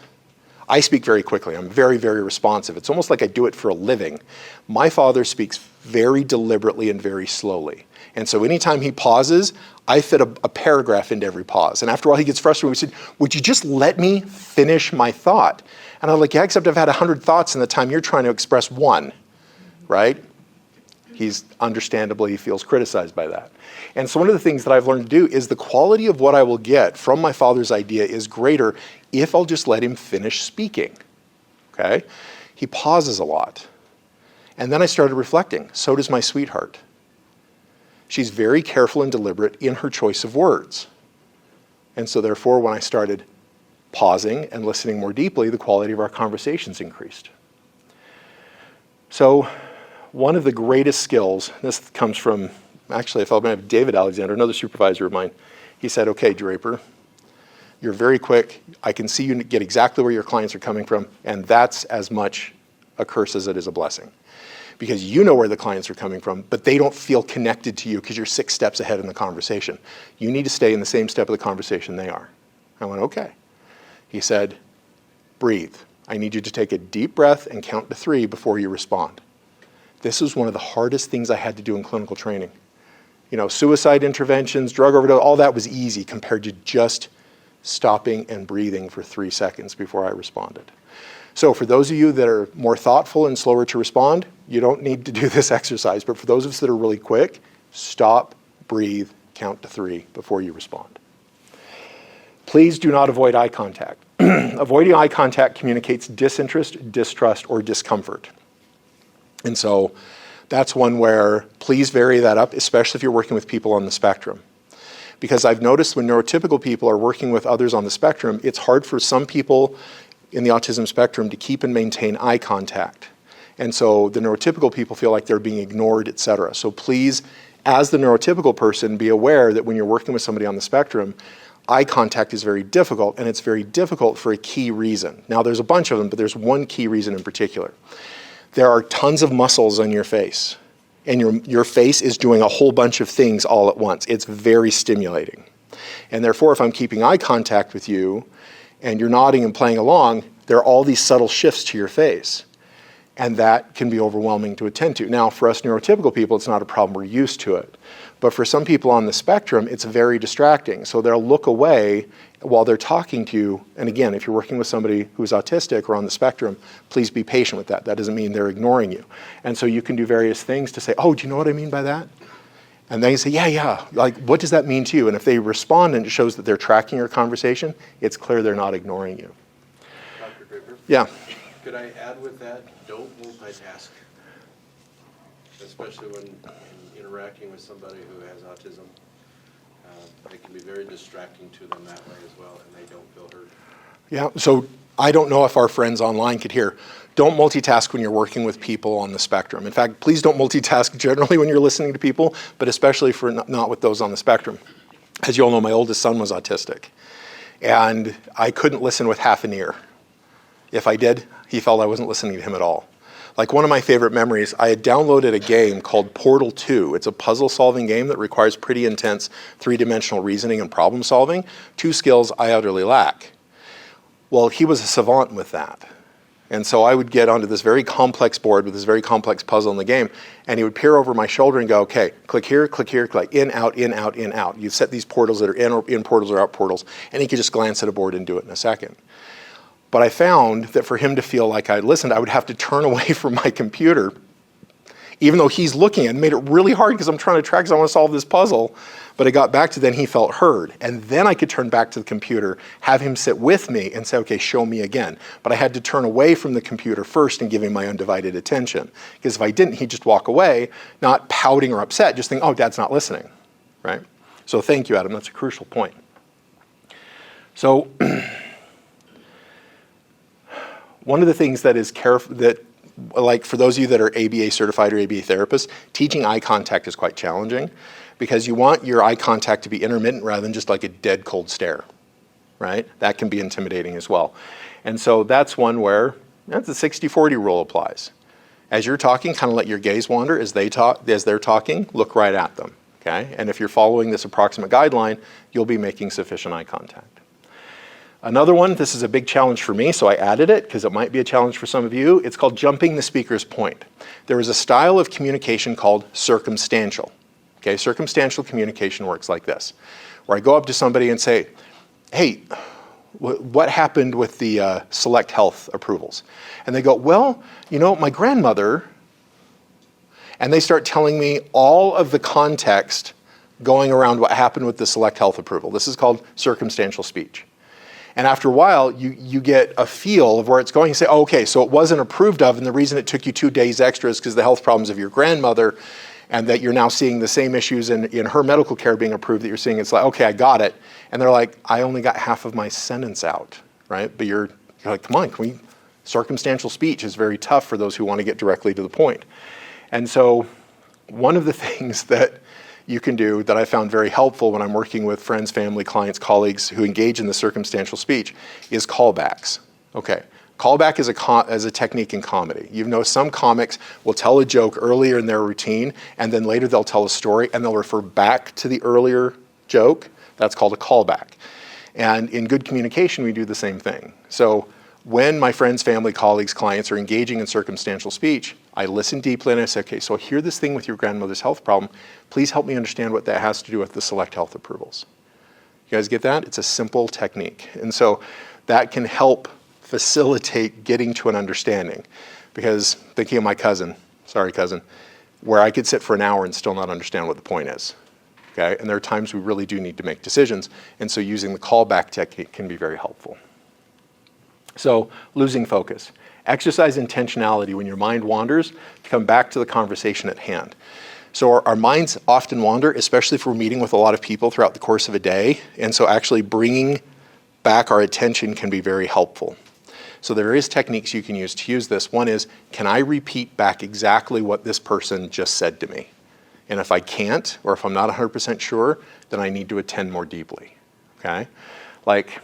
I speak very quickly. I'm very, very responsive. It's almost like I do it for a living. My father speaks very deliberately and very slowly. And so anytime he pauses, I fit a paragraph into every pause. And after a while, he gets frustrated. We said, would you just let me finish my thought? And I'm like, yeah, except I've had 100 thoughts in the time you're trying to express one, right? He's understandably, he feels criticized by that. And so one of the things that I've learned to do is the quality of what I will get from my father's idea is greater if I'll just let him finish speaking, okay? He pauses a lot. And then I started reflecting. So does my sweetheart. She's very careful and deliberate in her choice of words. And so therefore, when I started pausing and listening more deeply, the quality of our conversations increased. So one of the greatest skills, this comes from actually a fellow by the name of David Alexander, another supervisor of mine. He said, okay, Draper, you're very quick. I can see you get exactly where your clients are coming from, and that's as much a curse as it is a blessing. Because you know where the clients are coming from, but they don't feel connected to you because you're 6 steps ahead in the conversation. You need to stay in the same step of the conversation they are. I went, okay. He said, breathe. I need you to take a deep breath and count to 3 before you respond. This is one of the hardest things I had to do in clinical training. Suicide interventions, drug overdose, all that was easy compared to just stopping and breathing for 3 seconds before I responded. So for those of you that are more thoughtful and slower to respond, you don't need to do this exercise. But for those of us that are really quick, stop, breathe, count to 3 before you respond. Please do not avoid eye contact. Avoiding eye contact communicates disinterest, distrust, or discomfort. And so that's one where please vary that up, especially if you're working with people on the spectrum. Because I've noticed when neurotypical people are working with others on the spectrum, it's hard for some people in the autism spectrum to keep and maintain eye contact. And so the neurotypical people feel like they're being ignored, et cetera. So please, as the neurotypical person, be aware that when you're working with somebody on the spectrum, eye contact is very difficult, and it's very difficult for a key reason. Now, there's a bunch of them, but there's one key reason in particular. There are tons of muscles on your face, and your face is doing a whole bunch of things all at once. It's very stimulating. And therefore, if I'm keeping eye contact with you, and you're nodding and playing along, there are all these subtle shifts to your face. And that can be overwhelming to attend to. Now, for us neurotypical people, it's not a problem. We're used to it. But for some people on the spectrum, it's very distracting. So they'll look away while they're talking to you. And again, if you're working with somebody who's autistic or on the spectrum, please be patient with that. That doesn't mean they're ignoring you. And so you can do various things to say, oh, do you know what I mean by that? And then you say, yeah. Like, what does that mean to you? And if they respond and it shows that they're tracking your conversation, it's clear they're not ignoring you. Dr. Draper? Yeah. Could I add with that, don't multitask, especially when interacting with somebody who has autism. It can be very distracting to them that way as well, and they don't feel heard. Yeah, so I don't know if our friends online could hear. don't multitask when you're working with people on the spectrum. In fact, please don't multitask generally when you're listening to people, but especially for not with those on the spectrum. As you all know, my oldest son was autistic, and I couldn't listen with half an ear. If I did, he felt I wasn't listening to him at all. Like one of my favorite memories, I had downloaded a game called Portal 2. It's a puzzle-solving game that requires pretty intense three-dimensional reasoning and problem solving, 2 skills I utterly lack. Well, he was a savant with that. And so I would get onto this very complex board with this very complex puzzle in the game, and he would peer over my shoulder and go, okay, click here, click, in, out, in, out, in, out. You set these portals that are in portals or out portals, and he could just glance at a board and do it in a second. But I found that for him to feel like I listened, I would have to turn away from my computer, even though he's looking, and made it really hard because I'm trying to track because I want to solve this puzzle. But it got back to then he felt heard. And then I could turn back to the computer, have him sit with me and say, okay, show me again. But I had to turn away from the computer first and give him my undivided attention. Because if I didn't, he'd just walk away, not pouting or upset, just think, oh, Dad's not listening, right? So thank you, Adam. That's a crucial point. So one of the things that is like for those of you that are ABA certified or ABA therapists, teaching eye contact is quite challenging because you want your eye contact to be intermittent rather than just like a dead cold stare, right? That can be intimidating as well. And so that's one where the 60-40 rule applies. As you're talking, kind of let your gaze wander. As they're talking, look right at them, okay? And if you're following this approximate guideline, you'll be making sufficient eye contact. Another one, this is a big challenge for me, so I added it because it might be a challenge for some of you. It's called jumping the speaker's point. There is a style of communication called circumstantial. Okay, circumstantial communication works like this, where I go up to somebody and say, hey, what happened with the select health approvals? And they go, well, you know, my grandmother, and they start telling me all of the context going around what happened with the select health approval. This is called circumstantial speech. And after a while, you get a feel of where it's going. You say, oh, okay, so it wasn't approved of, and the reason it took you 2 days extra is because of the health problems of your grandmother, and that you're now seeing the same issues in her medical care being approved that you're seeing. It's like, okay, I got it. And they're like, I only got half of my sentence out, right? But you're like, come on, circumstantial speech is very tough for those who want to get directly to the point. And so one of the things that you can do that I found very helpful when I'm working with friends, family, clients, colleagues who engage in the circumstantial speech is callbacks. Okay, callback is a technique in comedy. You know, some comics will tell a joke earlier in their routine, and then later they'll tell a story, and they'll refer back to the earlier joke. That's called a callback. And in good communication, we do the same thing. So when my friends, family, colleagues, clients are engaging in circumstantial speech, I listen deeply and I say, okay, so I hear this thing with your grandmother's health problem. Please help me understand what that has to do with the select health approvals. You guys get that? It's a simple technique. And so that can help facilitate getting to an understanding. Because thinking of my cousin, sorry cousin, where I could sit for an hour and still not understand what the point is. Okay? And there are times we really do need to make decisions. And so using the callback technique can be very helpful. So losing focus. Exercise intentionality when your mind wanders to come back to the conversation at hand. So our minds often wander, especially if we're meeting with a lot of people throughout the course of a day. And so actually bringing back our attention can be very helpful. So there is techniques you can use to use this. One is, can I repeat back exactly what this person just said to me? And if I can't, or if I'm not 100% sure, then I need to attend more deeply, okay? Like,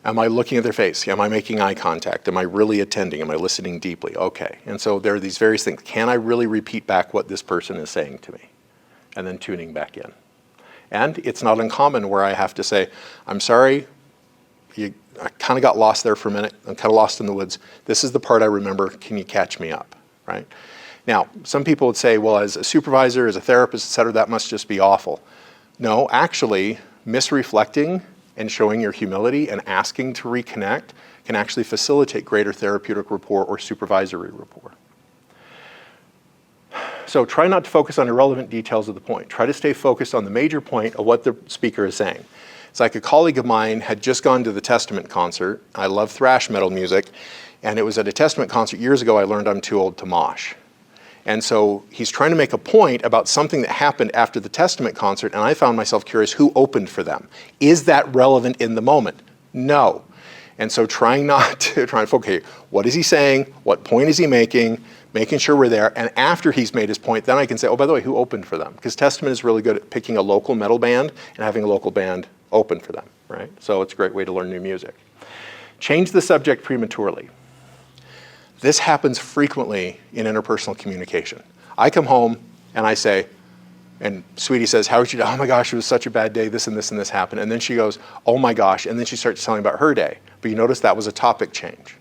am I looking at their face? Am I making eye contact? Am I really attending? Am I listening deeply? Okay. And so there are these various things. Can I really repeat back what this person is saying to me? And then tuning back in. And it's not uncommon where I have to say, I'm sorry, I kind of got lost there for a minute. I'm kind of lost in the woods. This is the part I remember. Can you catch me up, right? Now, some people would say, well, as a supervisor, as a therapist, et cetera, that must just be awful. No, actually, misreflecting and showing your humility and asking to reconnect can actually facilitate greater therapeutic rapport or supervisory rapport. So try not to focus on irrelevant details of the point. Try to stay focused on the major point of what the speaker is saying. It's like a colleague of mine had just gone to the Testament concert. I love thrash metal music, and it was at a Testament concert years ago I learned I'm too old to mosh. And so he's trying to make a point about something that happened after the Testament concert, and I found myself curious, who opened for them? Is that relevant in the moment? No. And so trying to focus, okay, what is he saying? What point is he making? Making sure we're there. And after he's made his point, then I can say, oh, by the way, who opened for them? Because Testament is really good at picking a local metal band and having a local band open for them, right? So it's a great way to learn new music. Change the subject prematurely. This happens frequently in interpersonal communication. I come home and I say, and Sweetie says, how was your day? Oh my gosh, it was such a bad day, this and this and this happened. And then she goes, oh my gosh, and then she starts telling about her day. But you notice that was a topic change.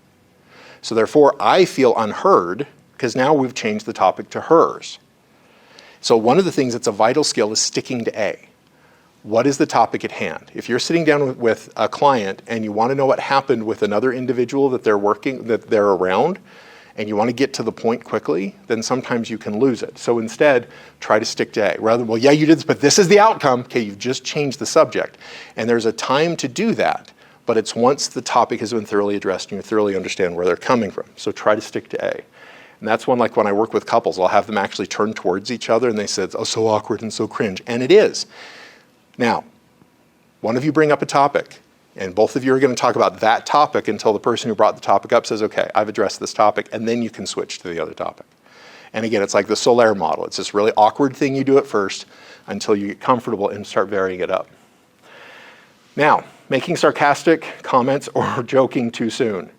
So therefore, I feel unheard because now we've changed the topic to hers. So one of the things that's a vital skill is sticking to A. What is the topic at hand? If you're sitting down with a client and you want to know what happened with another individual that they're around, and you want to get to the point quickly, then sometimes you can lose it. So instead, try to stick to A. Rather than, well, yeah, you did this, but this is the outcome. Okay, you've just changed the subject. And there's a time to do that, but it's once the topic has been thoroughly addressed and you thoroughly understand where they're coming from. So try to stick to A. And that's one, like when I work with couples, I'll have them actually turn towards each other and they said, oh, so awkward and so cringe. And it is. Now, one of you bring up a topic, and both of you are going to talk about that topic until the person who brought the topic up says, okay, I've addressed this topic, and then you can switch to the other topic. And again, it's like the Solaire model. It's this really awkward thing you do at first until you get comfortable and start varying it up. Now, making sarcastic comments or joking too soon.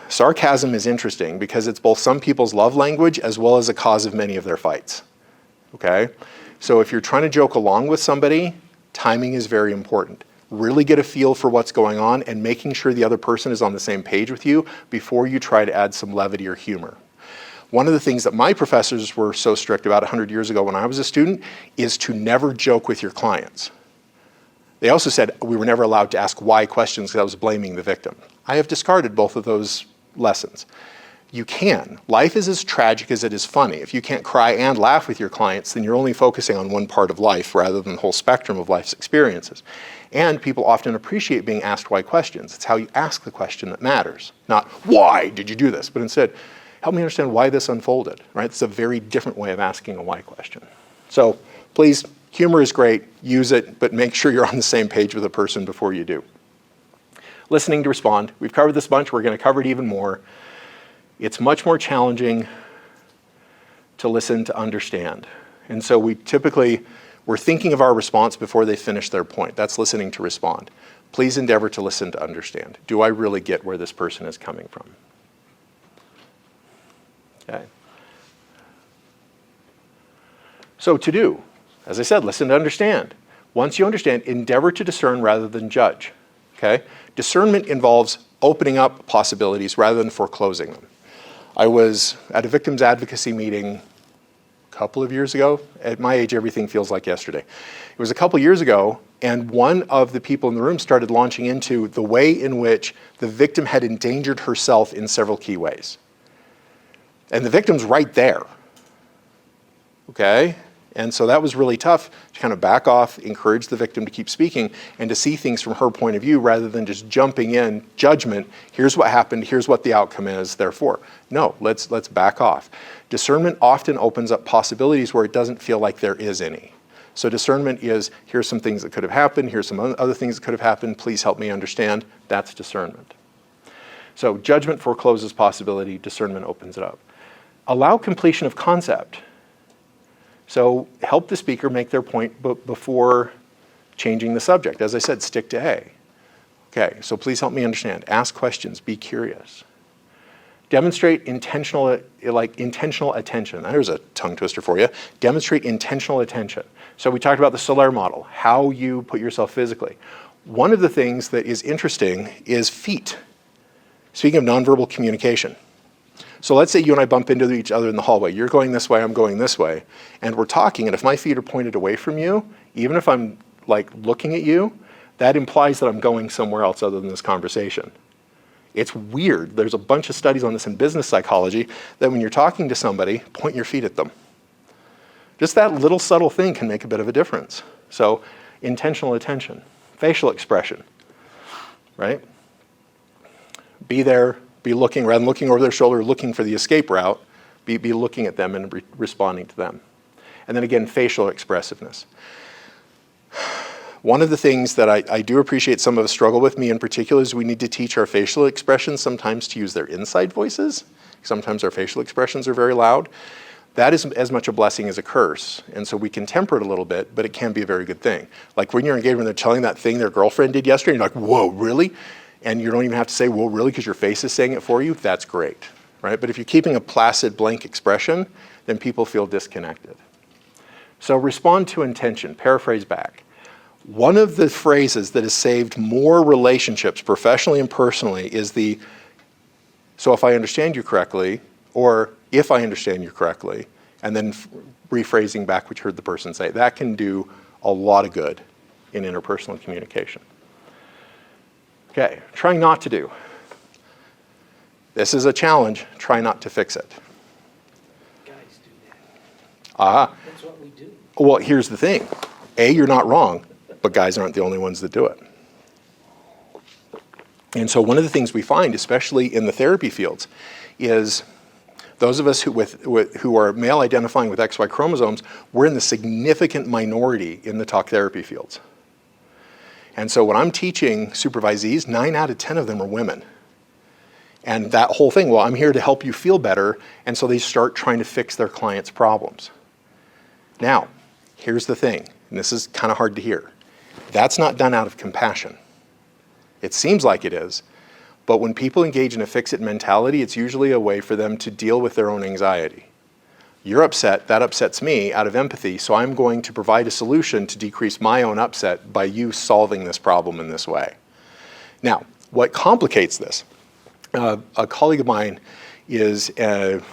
Sarcasm is interesting because it's both some people's love language as well as a cause of many of their fights. Okay? So if you're trying to joke along with somebody, timing is very important. Really get a feel for what's going on and making sure the other person is on the same page with you before you try to add some levity or humor. One of the things that my professors were so strict about 100 years ago when I was a student is to never joke with your clients. They also said we were never allowed to ask why questions because I was blaming the victim. I have discarded both of those lessons. You can. Life is as tragic as it is funny. If you can't cry and laugh with your clients, then you're only focusing on one part of life rather than the whole spectrum of life's experiences. And people often appreciate being asked why questions. It's how you ask the question that matters. Not, why did you do this? But instead, help me understand why this unfolded, right? It's a very different way of asking a why question. So please, humor is great, use it, but make sure you're on the same page with the person before you do. Listening to respond. We've covered this bunch, we're going to cover it even more. It's much more challenging to listen to understand. And so we're thinking of our response before they finish their point. That's listening to respond. Please endeavor to listen to understand. Do I really get where this person is coming from? Okay. So to do, as I said, listen to understand. Once you understand, endeavor to discern rather than judge. Okay? Discernment involves opening up possibilities rather than foreclosing them. I was at a victims advocacy meeting a couple of years ago. At my age, everything feels like yesterday. It was a couple years ago, and one of the people in the room started launching into the way in which the victim had endangered herself in several key ways. And the victim's right there. Okay? And so that was really tough to kind of back off, encourage the victim to keep speaking, and to see things from her point of view rather than just jumping in, judgment, here's what happened, here's what the outcome is, therefore. No, let's back off. Discernment often opens up possibilities where it doesn't feel like there is any. So discernment is, here's some things that could have happened, here's some other things that could have happened, please help me understand. That's discernment. So judgment forecloses possibility, discernment opens it up. Allow completion of concept. So help the speaker make their point before changing the subject. As I said, stick to A. Okay, so please help me understand. Ask questions, be curious. Demonstrate intentional attention. There's a tongue twister for you. Demonstrate intentional attention. So we talked about the Solaire model, how you put yourself physically. One of the things that is interesting is feet. Speaking of nonverbal communication. So let's say you and I bump into each other in the hallway. You're going this way, I'm going this way. And we're talking, and if my feet are pointed away from you, even if I'm like looking at you, that implies that I'm going somewhere else other than this conversation. It's weird. There's a bunch of studies on this in business psychology that when you're talking to somebody, point your feet at them. Just that little subtle thing can make a bit of a difference. So intentional attention, facial expression, right? Be there. Be looking, rather than looking over their shoulder, looking for the escape route, be looking at them and responding to them. And then again, facial expressiveness. One of the things that I do appreciate some of us struggle with, me in particular, is we need to teach our facial expressions sometimes to use their inside voices. Sometimes our facial expressions are very loud. That is as much a blessing as a curse. And so we can temper it a little bit, but it can be a very good thing. Like when you're engaged, when they're telling that thing their girlfriend did yesterday, and you're like, whoa, really? And you don't even have to say, whoa, really, because your face is saying it for you, that's great, right? But if you're keeping a placid, blank expression, then people feel disconnected. So respond to intention, paraphrase back. One of the phrases that has saved more relationships, professionally and personally, is the, so if I understand you correctly, or if I understand you correctly, and then rephrasing back what you heard the person say. That can do a lot of good in interpersonal communication. Okay, trying not to do. This is a challenge. Try not to fix it. Guys do that. That's what we do. Well, here's the thing. A, you're not wrong, but guys aren't the only ones that do it. And so one of the things we find, especially in the therapy fields, is those of us who are male identifying with XY chromosomes, we're in the significant minority in the talk therapy fields. And so when I'm teaching supervisees, 9 out of 10 of them are women. And that whole thing, well, I'm here to help you feel better, and so they start trying to fix their clients' problems. Now, here's the thing, and this is kind of hard to hear. That's not done out of compassion. It seems like it is, but when people engage in a fix-it mentality, it's usually a way for them to deal with their own anxiety. You're upset, that upsets me out of empathy, so I'm going to provide a solution to decrease my own upset by you solving this problem in this way. Now, what complicates this, a colleague of mine is an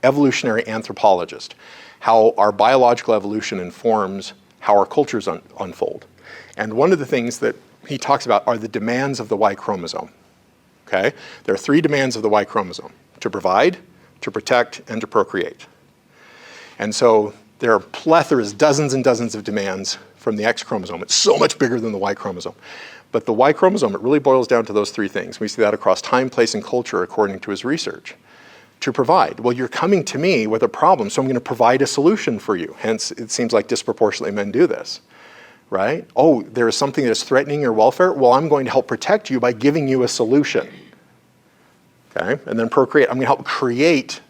evolutionary anthropologist, how our biological evolution informs how our cultures unfold. And one of the things that he talks about are the demands of the Y chromosome. Okay? There are 3 demands of the Y chromosome: to provide, to protect, and to procreate. And so there are plethoras, dozens and dozens of demands from the X chromosome. It's so much bigger than the Y chromosome. But the Y chromosome, it really boils down to those 3 things. We see that across time, place, and culture according to his research. To provide, well, you're coming to me with a problem, so I'm going to provide a solution for you. Hence, it seems like disproportionately men do this. Right? Oh, there is something that is threatening your welfare? Well, I'm going to help protect you by giving you a solution. Okay? And then procreate. I'm going to help create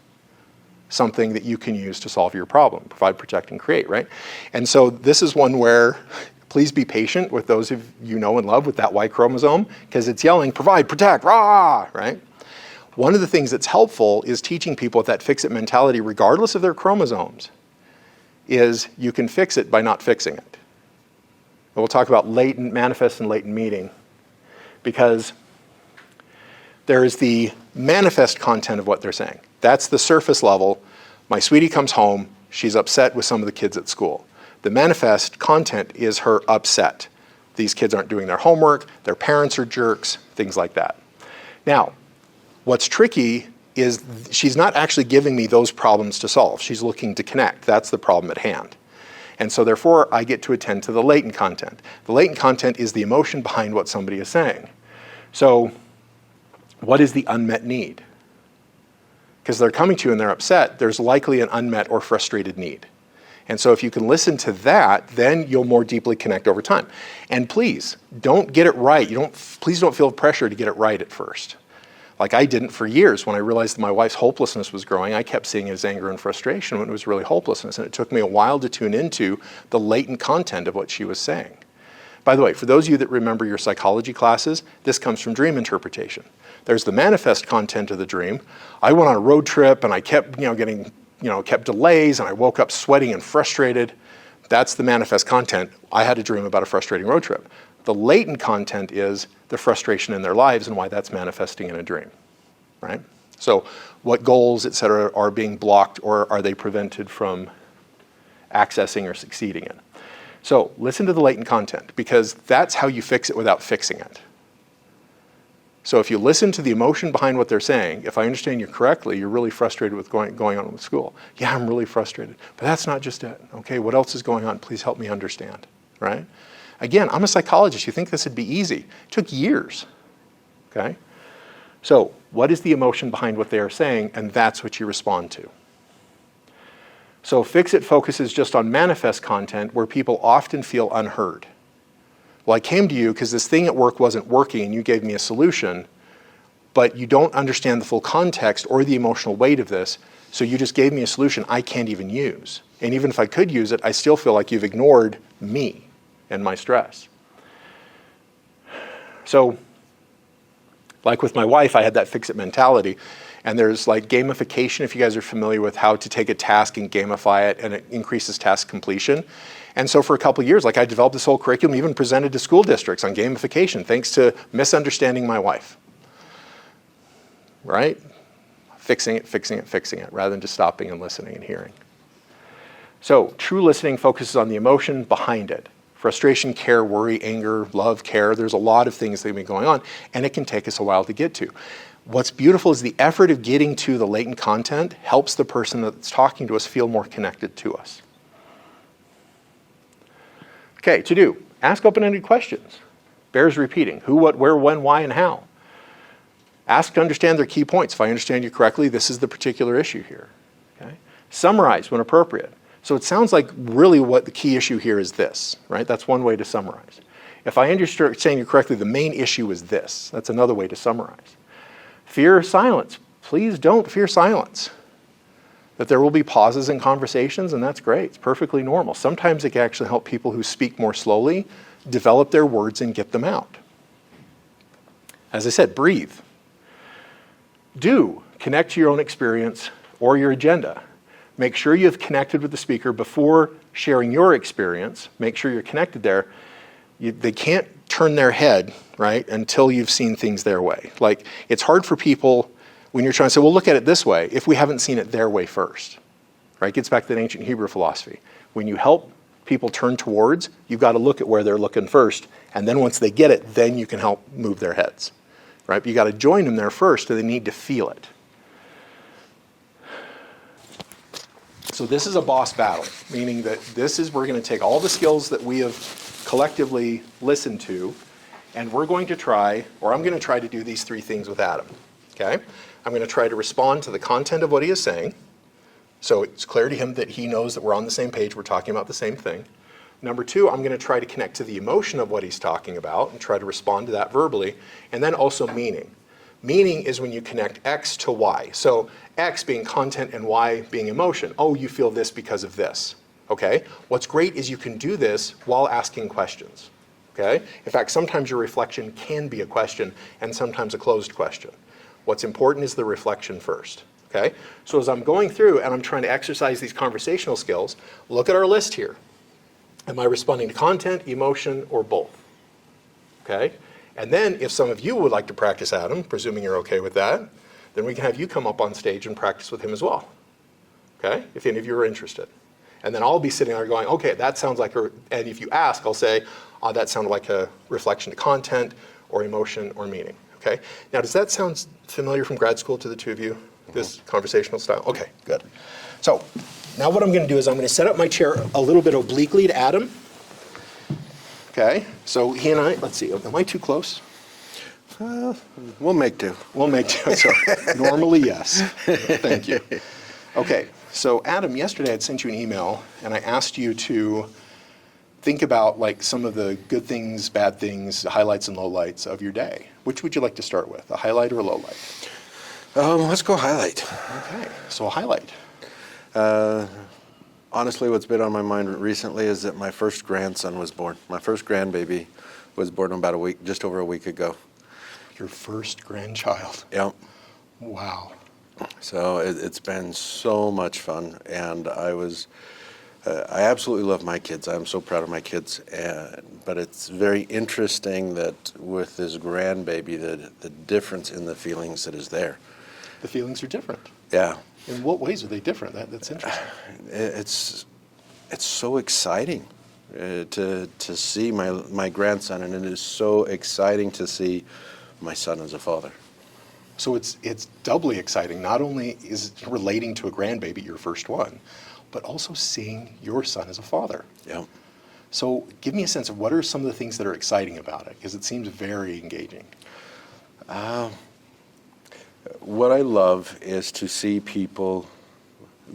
something that you can use to solve your problem. Provide, protect, and create, right? And so this is one where please be patient with those of you know and love with that Y chromosome, because it's yelling, provide, protect, rah, right? One of the things that's helpful is teaching people with that fix-it mentality, regardless of their chromosomes, is you can fix it by not fixing it. And we'll talk about latent, manifest, and latent meaning, because there is the manifest content of what they're saying. That's the surface level. My sweetie comes home, she's upset with some of the kids at school. The manifest content is her upset. These kids aren't doing their homework, their parents are jerks, things like that. Now, what's tricky is she's not actually giving me those problems to solve. She's looking to connect. That's the problem at hand. And so therefore, I get to attend to the latent content. The latent content is the emotion behind what somebody is saying. So what is the unmet need? Because they're coming to you and they're upset, there's likely an unmet or frustrated need. And so if you can listen to that, then you'll more deeply connect over time. And please, don't get it right. Please don't feel pressure to get it right at first. Like I didn't for years. When I realized that my wife's hopelessness was growing, I kept seeing it as anger and frustration when it was really hopelessness. And it took me a while to tune into the latent content of what she was saying. By the way, for those of you that remember your psychology classes, this comes from dream interpretation. There's the manifest content of the dream. I went on a road trip and I kept kept delays, and I woke up sweating and frustrated. That's the manifest content. I had a dream about a frustrating road trip. The latent content is the frustration in their lives and why that's manifesting in a dream, right? So what goals, et cetera, are being blocked or are they prevented from accessing or succeeding in? So listen to the latent content, because that's how you fix it without fixing it. So if you listen to the emotion behind what they're saying, if I understand you correctly, you're really frustrated with going on with school. Yeah, I'm really frustrated, but that's not just it. Okay, what else is going on? Please help me understand, right? Again, I'm a psychologist. You think this would be easy. It took years, okay? So what is the emotion behind what they are saying? And that's what you respond to. So fix-it focuses just on manifest content where people often feel unheard. well, I came to you because this thing at work wasn't working and you gave me a solution, but you don't understand the full context or the emotional weight of this, so you just gave me a solution I can't even use. And even if I could use it, I still feel like you've ignored me and my stress. So, like with my wife, I had that fix-it mentality. And there's like gamification, if you guys are familiar with how to take a task and gamify it, and it increases task completion. And so for a couple of years, like I developed this whole curriculum, even presented to school districts on gamification, thanks to misunderstanding my wife. Right? Fixing it, rather than just stopping and listening and hearing. So true listening focuses on the emotion behind it. Frustration, care, worry, anger, love, care. There's a lot of things that have been going on, and it can take us a while to get to. What's beautiful is the effort of getting to the latent content helps the person that's talking to us feel more connected to us. Okay, to do. Ask open-ended questions. Bears repeating. Who, what, where, when, why, and how. Ask to understand their key points. If I understand you correctly, this is the particular issue here. Okay? Summarize when appropriate. So it sounds like really what the key issue here is this, right? That's one way to summarize. If I understand you correctly, the main issue is this. That's another way to summarize. Fear silence. Please don't fear silence. That there will be pauses in conversations, and that's great. It's perfectly normal. Sometimes it can actually help people who speak more slowly develop their words and get them out. As I said, breathe. Do connect to your own experience or your agenda. Make sure you have connected with the speaker before sharing your experience. Make sure you're connected there. They can't turn their head, right, until you've seen things their way. Like, it's hard for people when you're trying to say, well, look at it this way, if we haven't seen it their way first, right? It gets back to that ancient Hebrew philosophy. When you help people turn towards, you've got to look at where they're looking first, and then once they get it, then you can help move their heads, right? But you got to join them there first, so they need to feel it. So this is a boss battle, meaning that we're going to take all the skills that we have collectively listened to, and we're going to try, or I'm going to try to do these three things with Adam, okay? I'm going to try to respond to the content of what he is saying, so it's clear to him that he knows that we're on the same page, we're talking about the same thing. Number two, I'm going to try to connect to the emotion of what he's talking about and try to respond to that verbally, and then also meaning. Meaning is when you connect X to Y. So X being content and Y being emotion. Oh, you feel this because of this. Okay? What's great is you can do this while asking questions. Okay? In fact, sometimes your reflection can be a question and sometimes a closed question. What's important is the reflection first. Okay? So as I'm going through and I'm trying to exercise these conversational skills, look at our list here. Am I responding to content, emotion, or both? Okay? And then if some of you would like to practice Adam, presuming you're okay with that, then we can have you come up on stage and practice with him as well. Okay? If any of you are interested. And then I'll be sitting there going, okay, that sounds like and if you ask, I'll say, that sounded like a reflection to content or emotion or meaning. Okay? Now, does that sound familiar from grad school to the two of you, this conversational style? Okay, good. So now what I'm going to do is I'm going to set up my chair a little bit obliquely to Adam. Okay, so he and I, let's see, am I too close? We'll make do. We'll make do. So normally, yes. Thank you. Okay, so Adam, yesterday I'd sent you an email and I asked you to think about like some of the good things, bad things, highlights and lowlights of your day. Which would you like to start with, a highlight or a lowlight? Let's go highlight. Okay, so a highlight. Honestly, what's been on my mind recently is that my first grandson was born. My first grandbaby was born about a week, just over a week ago. Your first grandchild. Yep. Wow. So it's been so much fun, and I absolutely love my kids. I'm so proud of my kids, but it's very interesting that with this grandbaby, the difference in the feelings that is there. The feelings are different. Yeah. In what ways are they different? That's interesting. It's so exciting to see my grandson, and it is so exciting to see my son as a father. So it's doubly exciting. Not only is relating to a grandbaby, your first one, but also seeing your son as a father. Yeah. So give me a sense of what are some of the things that are exciting about it, because it seems very engaging. What I love is to see people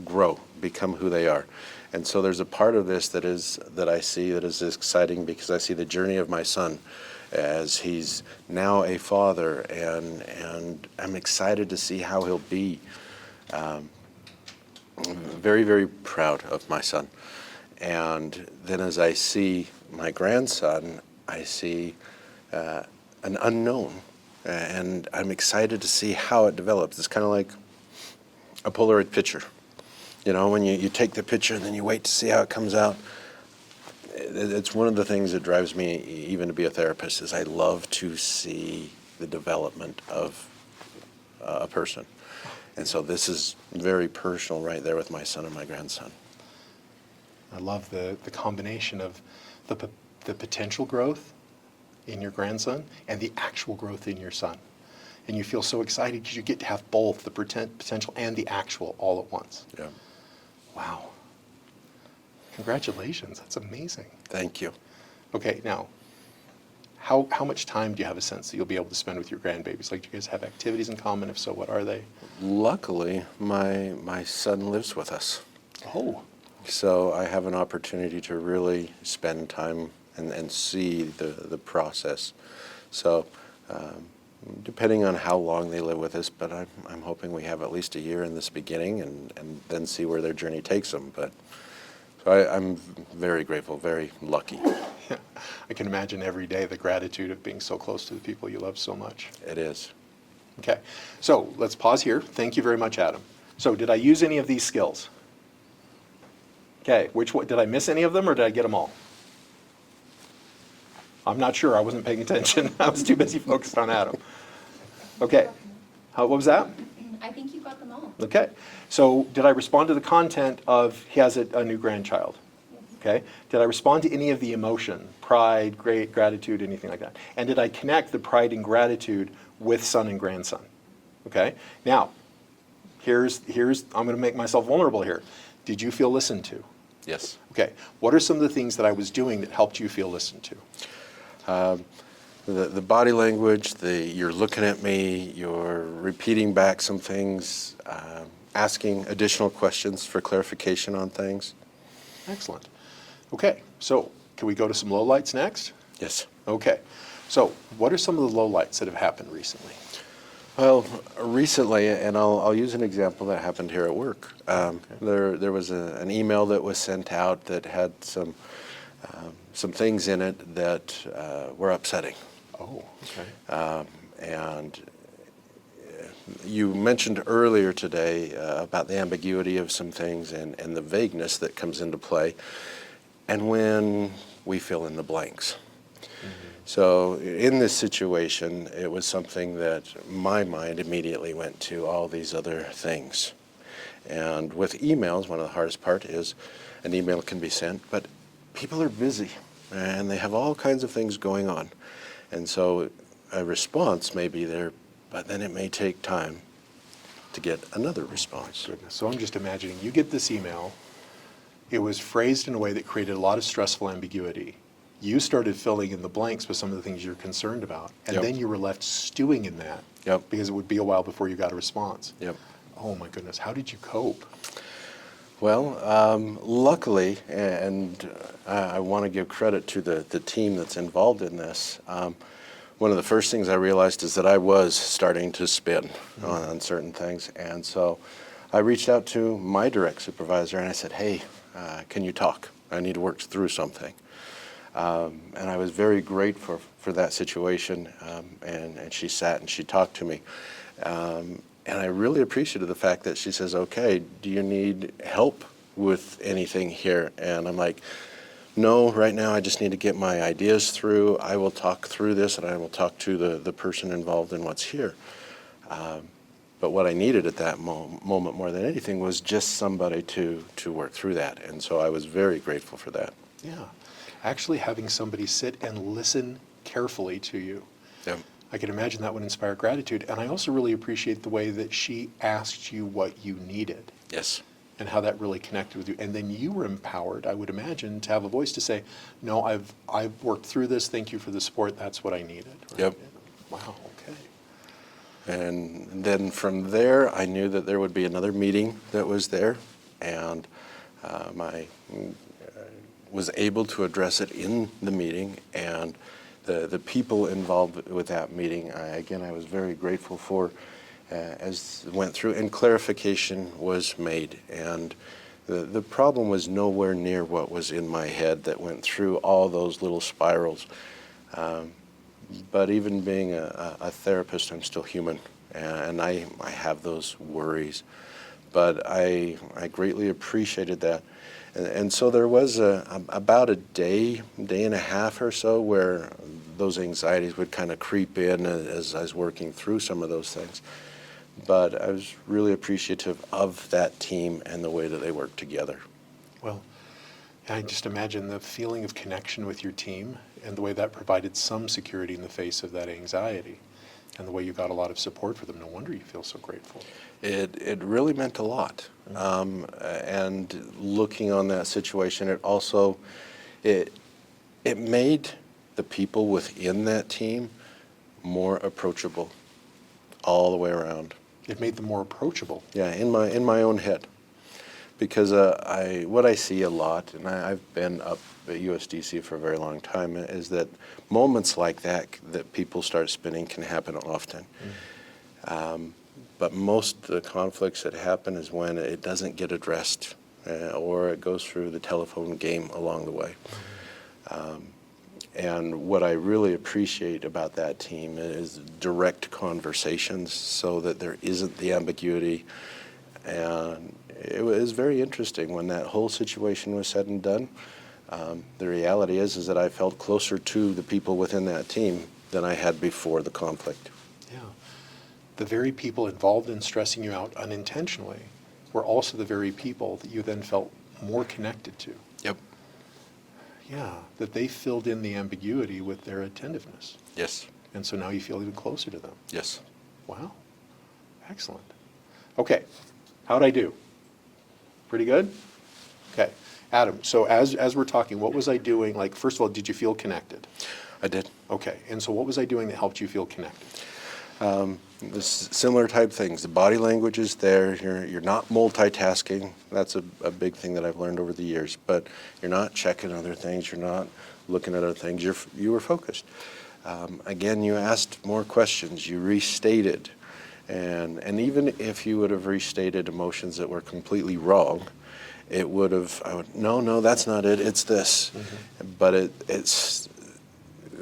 grow, become who they are. And so there's a part of this that I see that is exciting, because I see the journey of my son as he's now a father, and I'm excited to see how he'll be. I'm very, very proud of my son. And then as I see my grandson, I see an unknown, and I'm excited to see how it develops. It's kind of like a Polaroid picture. You know, when you take the picture and then you wait to see how it comes out. It's one of the things that drives me even to be a therapist, is I love to see the development of a person. And so this is very personal right there with my son and my grandson. I love the combination of the potential growth in your grandson and the actual growth in your son. And you feel so excited because you get to have both the potential and the actual all at once. Yeah. Wow. Congratulations. That's amazing. Thank you. Okay, now, how much time do you have a sense that you'll be able to spend with your grandbabies? Like, do you guys have activities in common? If so, what are they? Luckily, my son lives with us. Oh. So I have an opportunity to really spend time and see the process. So depending on how long they live with us, but I'm hoping we have at least a year in this beginning, and then see where their journey takes them. But so I'm very grateful, very lucky. I can imagine every day the gratitude of being so close to the people you love so much. It is. Okay, so let's pause here. Thank you very much, Adam. So did I use any of these skills? Okay, which one, did I miss any of them, or did I get them all? I'm not sure. I wasn't paying attention. I was too busy focused on Adam. Okay, what was that? I think you got them all. Okay, so did I respond to the content of he has a new grandchild? Okay, did I respond to any of the emotion, pride, gratitude, anything like that? And did I connect the pride and gratitude with son and grandson? Okay, now, here's I'm going to make myself vulnerable here. Did you feel listened to? Yes. Okay, what are some of the things that I was doing that helped you feel listened to? The body language, you're looking at me, you're repeating back some things, asking additional questions for clarification on things. Excellent. Okay, so can we go to some lowlights next? Yes. Okay, so what are some of the lowlights that have happened recently? Well, recently, and I'll use an example that happened here at work. There was an email that was sent out that had some things in it that were upsetting. Oh, okay. And you mentioned earlier today about the ambiguity of some things and the vagueness that comes into play, and when we fill in the blanks. So in this situation, it was something that my mind immediately went to all these other things. And with emails, one of the hardest part is an email can be sent, but people are busy and they have all kinds of things going on. And so a response may be there, but then it may take time to get another response. Goodness. So I'm just imagining you get this email. It was phrased in a way that created a lot of stressful ambiguity. You started filling in the blanks with some of the things you're concerned about, and Yep. then you were left stewing in that. Yep. Because it would be a while before you got a response. Yep. Oh my goodness, how did you cope? Well, luckily, and I want to give credit to the team that's involved in this. One of the first things I realized is that I was starting to spin on certain things. And so I reached out to my direct supervisor and I said, hey, can you talk? I need to work through something. And I was very grateful for that situation. And she sat and she talked to me. And I really appreciated the fact that she says, okay, do you need help with anything here? And I'm like, no, right now I just need to get my ideas through. I will talk through this and I will talk to the person involved in what's here. But what I needed at that moment more than anything was just somebody to work through that. And so I was very grateful for that. Yeah, actually having somebody sit and listen carefully to you. Yep. I can imagine that would inspire gratitude. And I also really appreciate the way that she asked you what you needed. Yes. And how that really connected with you. And then you were empowered, I would imagine, to have a voice to say, no, I've worked through this, thank you for the support, that's what I needed. Right? Yep. Wow, okay. And then from there, I knew that there would be another meeting that was there. And I was able to address it in the meeting, and the people involved with that meeting, I was very grateful for as it went through, and clarification was made. And the problem was nowhere near what was in my head that went through all those little spirals. But even being a therapist, I'm still human, and I have those worries. But I greatly appreciated that. And so there was about a day and a half or so where those anxieties would kind of creep in as I was working through some of those things. But I was really appreciative of that team and the way that they worked together. Well, I just imagine the feeling of connection with your team and the way that provided some security in the face of that anxiety, and the way you got a lot of support for them. No wonder you feel so grateful. It really meant a lot. And looking on that situation, it also, it made the people within that team more approachable all the way around. It made them more approachable. Yeah, in my own head. Because what I see a lot, and I've been up at USDC for a very long time, is that moments like that people start spinning can happen often. But most of the conflicts that happen is when it doesn't get addressed, or it goes through the telephone game along the way. And what I really appreciate about that team is direct conversations, so that there isn't the ambiguity. And it was very interesting when that whole situation was said and done. The reality is that I felt closer to the people within that team than I had before the conflict. Yeah. The very people involved in stressing you out unintentionally were also the very people that you then felt more connected to. Yep. Yeah, that they filled in the ambiguity with their attentiveness. Yes. And so now you feel even closer to them. Yes. Wow. Excellent. Okay. How'd I do? Pretty good? Okay. Adam, so as we're talking, what was I doing? Like, first of all, did you feel connected? I did. Okay. And so what was I doing that helped you feel connected? This similar type things. The body language is there. You're not multitasking. That's a big thing that I've learned over the years. But you're not checking other things. You're not looking at other things. You were focused. Again, you asked more questions. You restated. And even if you would have restated emotions that were completely wrong, it would have, no, that's not it. It's this. Mm-hmm. But it's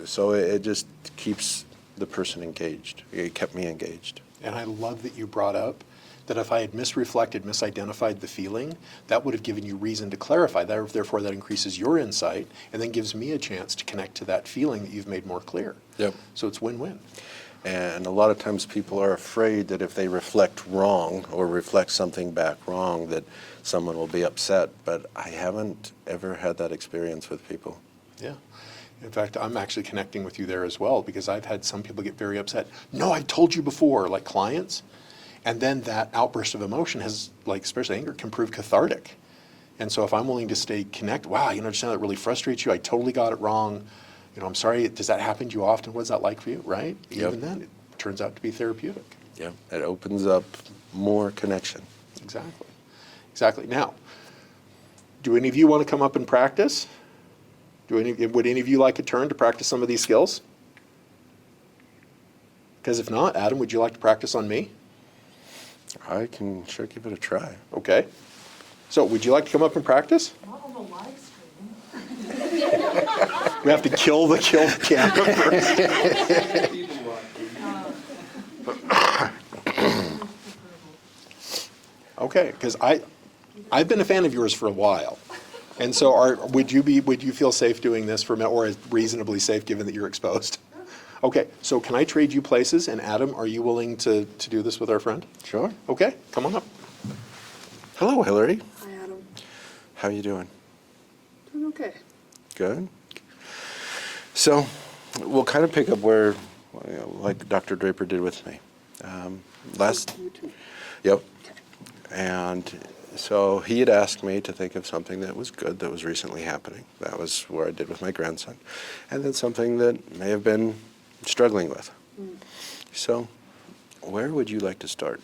so it just keeps the person engaged. It kept me engaged. And I love that you brought up that if I had misreflected, misidentified the feeling, that would have given you reason to clarify. Therefore, that increases your insight and then gives me a chance to connect to that feeling that you've made more clear. Yep. So it's win-win. And a lot of times people are afraid that if they reflect wrong or reflect something back wrong, that someone will be upset. But I haven't ever had that experience with people. Yeah. In fact, I'm actually connecting with you there as well, because I've had some people get very upset. No, I've told you before, like clients. And then that outburst of emotion has, like especially anger, can prove cathartic. And so if I'm willing to stay connected, wow, just that really frustrates you. I totally got it wrong. I'm sorry. Does that happen to you often? What's that like for you, right? Yep. Even then, it turns out to be therapeutic. Yeah, it opens up more connection. Exactly. Exactly. Now, do any of you want to come up and practice? Would any of you like a turn to practice some of these skills? Because if not, Adam, would you like to practice on me? I can sure give it a try. Okay. So would you like to come up and practice? Not on the live stream. We have to kill the camera first. Okay, because I've been a fan of yours for a while. And so would you feel safe doing this or reasonably safe given that you're exposed? Okay, so can I trade you places? And Adam, are you willing to do this with our friend? Sure. Okay, come on up. Hello, Hillary. Hi, Adam. How you doing? Doing okay. Good. So we'll kind of pick up where, like Dr. Draper did with me. You too. Yep. And so he had asked me to think of something that was good that was recently happening. That was where I did with my grandson. And then something that may have been struggling with. So where would you like to start?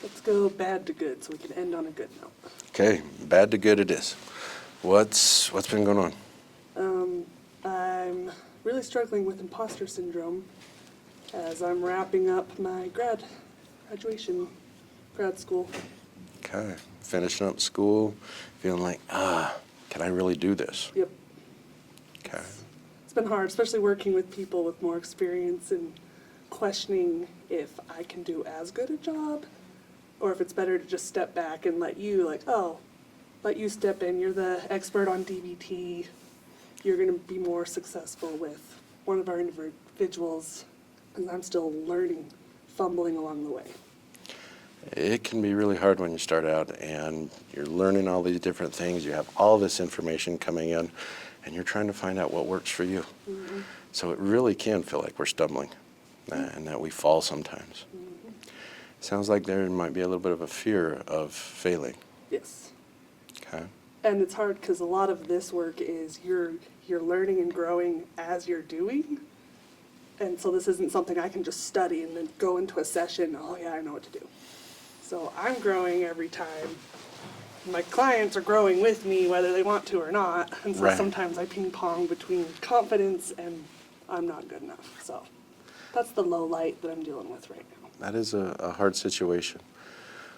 Let's go bad to good so we can end on a good note. Okay, bad to good it is. What's been going on? I'm really struggling with imposter syndrome as I'm wrapping up my grad school. Okay, finishing up school, feeling like, can I really do this? Yep. Okay. It's been hard, especially working with people with more experience and questioning if I can do as good a job or if it's better to just step back and let you step in. You're the expert on DBT. You're going to be more successful with one of our individuals, and I'm still learning, fumbling along the way. It can be really hard when you start out and you're learning all these different things. You have all this information coming in, and you're trying to find out what works for you. Mm-hmm. So it really can feel like we're stumbling and that we fall sometimes. Mm-hmm. Sounds like there might be a little bit of a fear of failing. Yes. Okay. And it's hard because a lot of this work is you're learning and growing as you're doing. And so this isn't something I can just study and then go into a session, oh yeah, I know what to do. So I'm growing every time. My clients are growing with me whether they want to or not. And so Right. sometimes I ping pong between confidence and I'm not good enough. So that's the low light that I'm dealing with right now. That is a hard situation.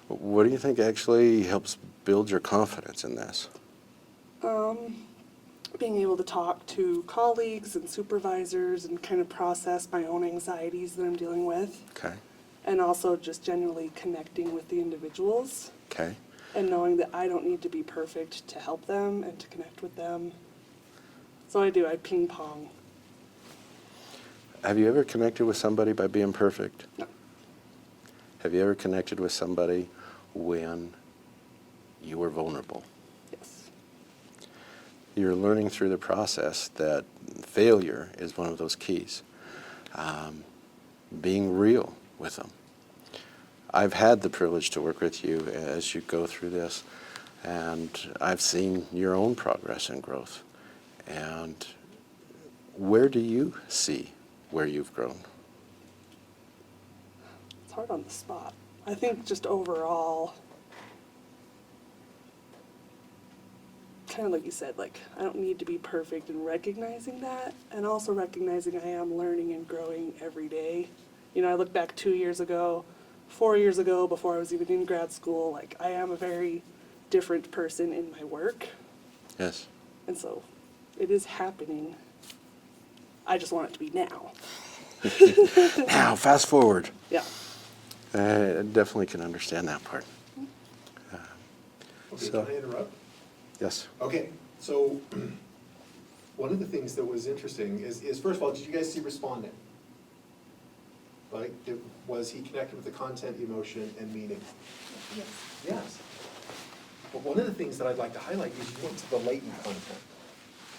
What do you think actually helps build your confidence in this? Being able to talk to colleagues and supervisors and kind of process my own anxieties that I'm dealing with. Okay. And also just generally connecting with the individuals Okay. and knowing that I don't need to be perfect to help them and to connect with them. So I ping pong. Have you ever connected with somebody by being perfect? No. Have you ever connected with somebody when you were vulnerable? Yes. You're learning through the process that failure is one of those keys. Being real with them. I've had the privilege to work with you as you go through this, and I've seen your own progress and growth. And where do you see where you've grown? It's hard on the spot. I think just overall, kind of like you said, like I don't need to be perfect and recognizing that, and also recognizing I am learning and growing every day. You know, I look back 2 years ago, 4 years ago, before I was even in grad school, like I am a very different person in my work. Yes. And so it is happening. I just want it to be now. Now, fast forward. Yeah. I definitely can understand that part. Okay, So- can I interrupt? Yes. Okay, so one of the things that was interesting is first of all, did you guys see responding? Like, was he connected with the content, emotion, and meaning? Yes. Yes. But one of the things that I'd like to highlight is you went to the latent content.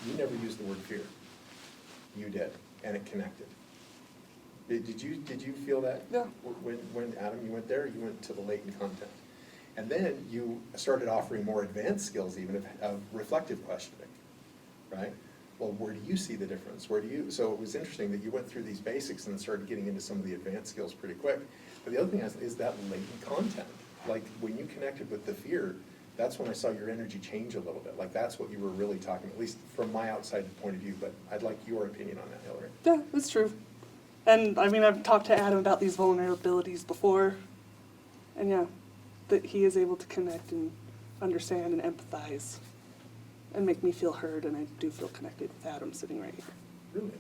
You never used the word fear. You did, and it connected. Did you feel that? Yeah. When Adam, you went there, you went to the latent content. And then you started offering more advanced skills even of reflective questioning, right? Well, where do you see the difference? So it was interesting that you went through these basics and then started getting into some of the advanced skills pretty quick. But the other thing is that latent content. Like when you connected with the fear, that's when I saw your energy change a little bit. Like that's what you were really talking, at least from my outside point of view, but I'd like your opinion on that, Hillary. Yeah, that's true. And I mean, I've talked to Adam about these vulnerabilities before. And yeah, that he is able to connect and understand and empathize and make me feel heard, and I do feel connected with Adam sitting right here. Brilliant.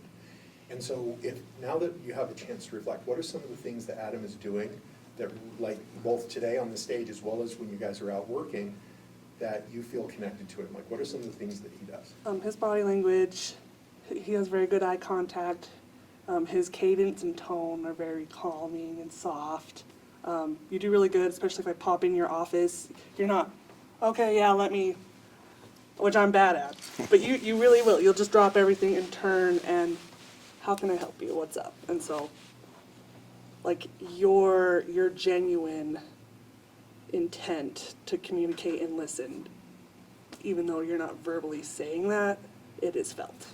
And so now that you have a chance to reflect, what are some of the things that Adam is doing that, like, both today on the stage as well as when you guys are out working, that you feel connected to him? Like, what are some of the things that he does? His body language, he has very good eye contact. His cadence and tone are very calming and soft. You do really good, especially if I pop in your office. You're not, okay, yeah, which I'm bad at. But you really will. You'll just drop everything and turn and, how can I help you? What's up? And so, like, your genuine intent to communicate and listen, even though you're not verbally saying that, it is felt.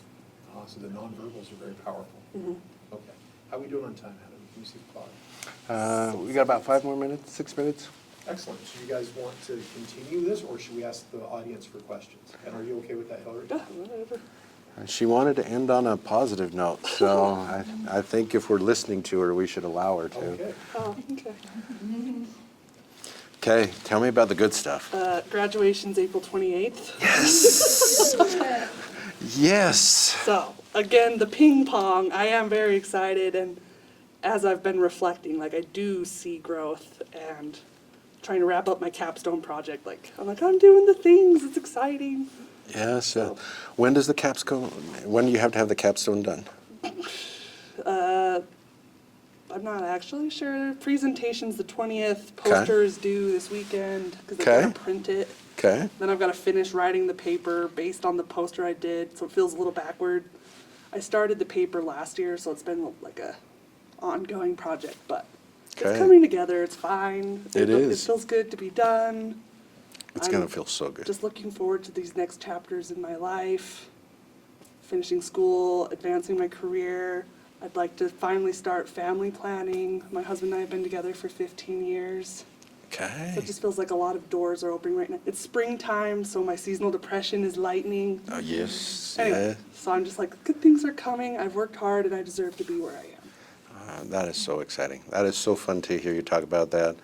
So the nonverbals are very powerful. Mm-hmm. Okay. How are we doing on time, Adam? Can you see the clock? We got about 5 more minutes, 6 minutes. Excellent. So you guys want to continue this, or should we ask the audience for questions? And are you okay with that, Hillary? Yeah, whatever. She wanted to end on a positive note, so I think if we're listening to her, we should allow her to. Okay. Oh, okay. Okay, tell me about the good stuff. Graduation's April 28th. Yes. So, again, the ping pong, I am very excited, and as I've been reflecting, like, I do see growth, and trying to wrap up my capstone project, like, I'm doing the things, it's exciting. Yes. When does the capstone? When do you have to have the capstone done? I'm not actually sure. Presentation's the 20th, poster is due this weekend, because I gotta print it. Okay. Then I've got to finish writing the paper based on the poster I did, so it feels a little backward. I started the paper last year, so it's been like a ongoing project, but Okay. it's coming together. It's fine. It is. It feels good to be done. It's I'm gonna feel so good. Just looking forward to these next chapters in my life, finishing school, advancing my career. I'd like to finally start family planning. My husband and I have been together for 15 years. Okay. So it just feels like a lot of doors are opening right now. It's springtime, so my seasonal depression is lightening. Oh yes. Anyway, so I'm just like, good things are coming. I've worked hard, and I deserve to be where I am. That is so exciting. That is so fun to hear you talk about that.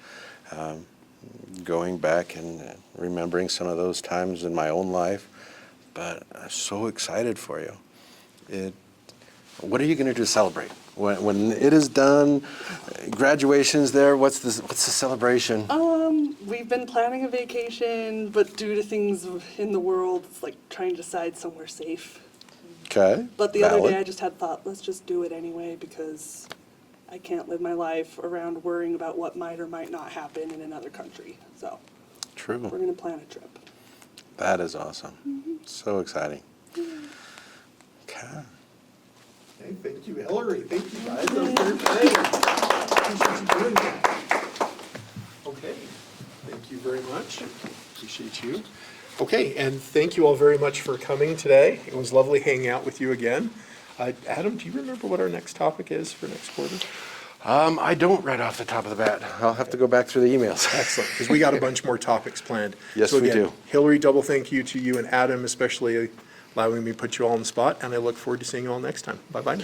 Going back and remembering some of those times in my own life, but I'm so excited for you. What are you going to do to celebrate when it is done? Graduation's there. What's the celebration? We've been planning a vacation, but due to things in the world, it's like trying to decide somewhere safe. Okay. But the other valid. day I just had thought, let's just do it anyway, because I can't live my life around worrying about what might or might not happen in another country. So we're True. going to plan a trip. That is awesome. So exciting. Okay. Okay, thank you, Hillary. Thank you, guys. That was very great. Appreciate you doing that. Okay, thank you very much. Appreciate you. Okay, and thank you all very much for coming today. It was lovely hanging out with you again. Adam, do you remember what our next topic is for next quarter? I don't right off the top of the bat. I'll have to go back through the emails. Excellent, because we got a bunch more topics planned. Yes, So we again, do. Hillary, double thank you to you and Adam, especially allowing me to put you all on the spot, and I look forward to seeing you all next time. Bye-bye now.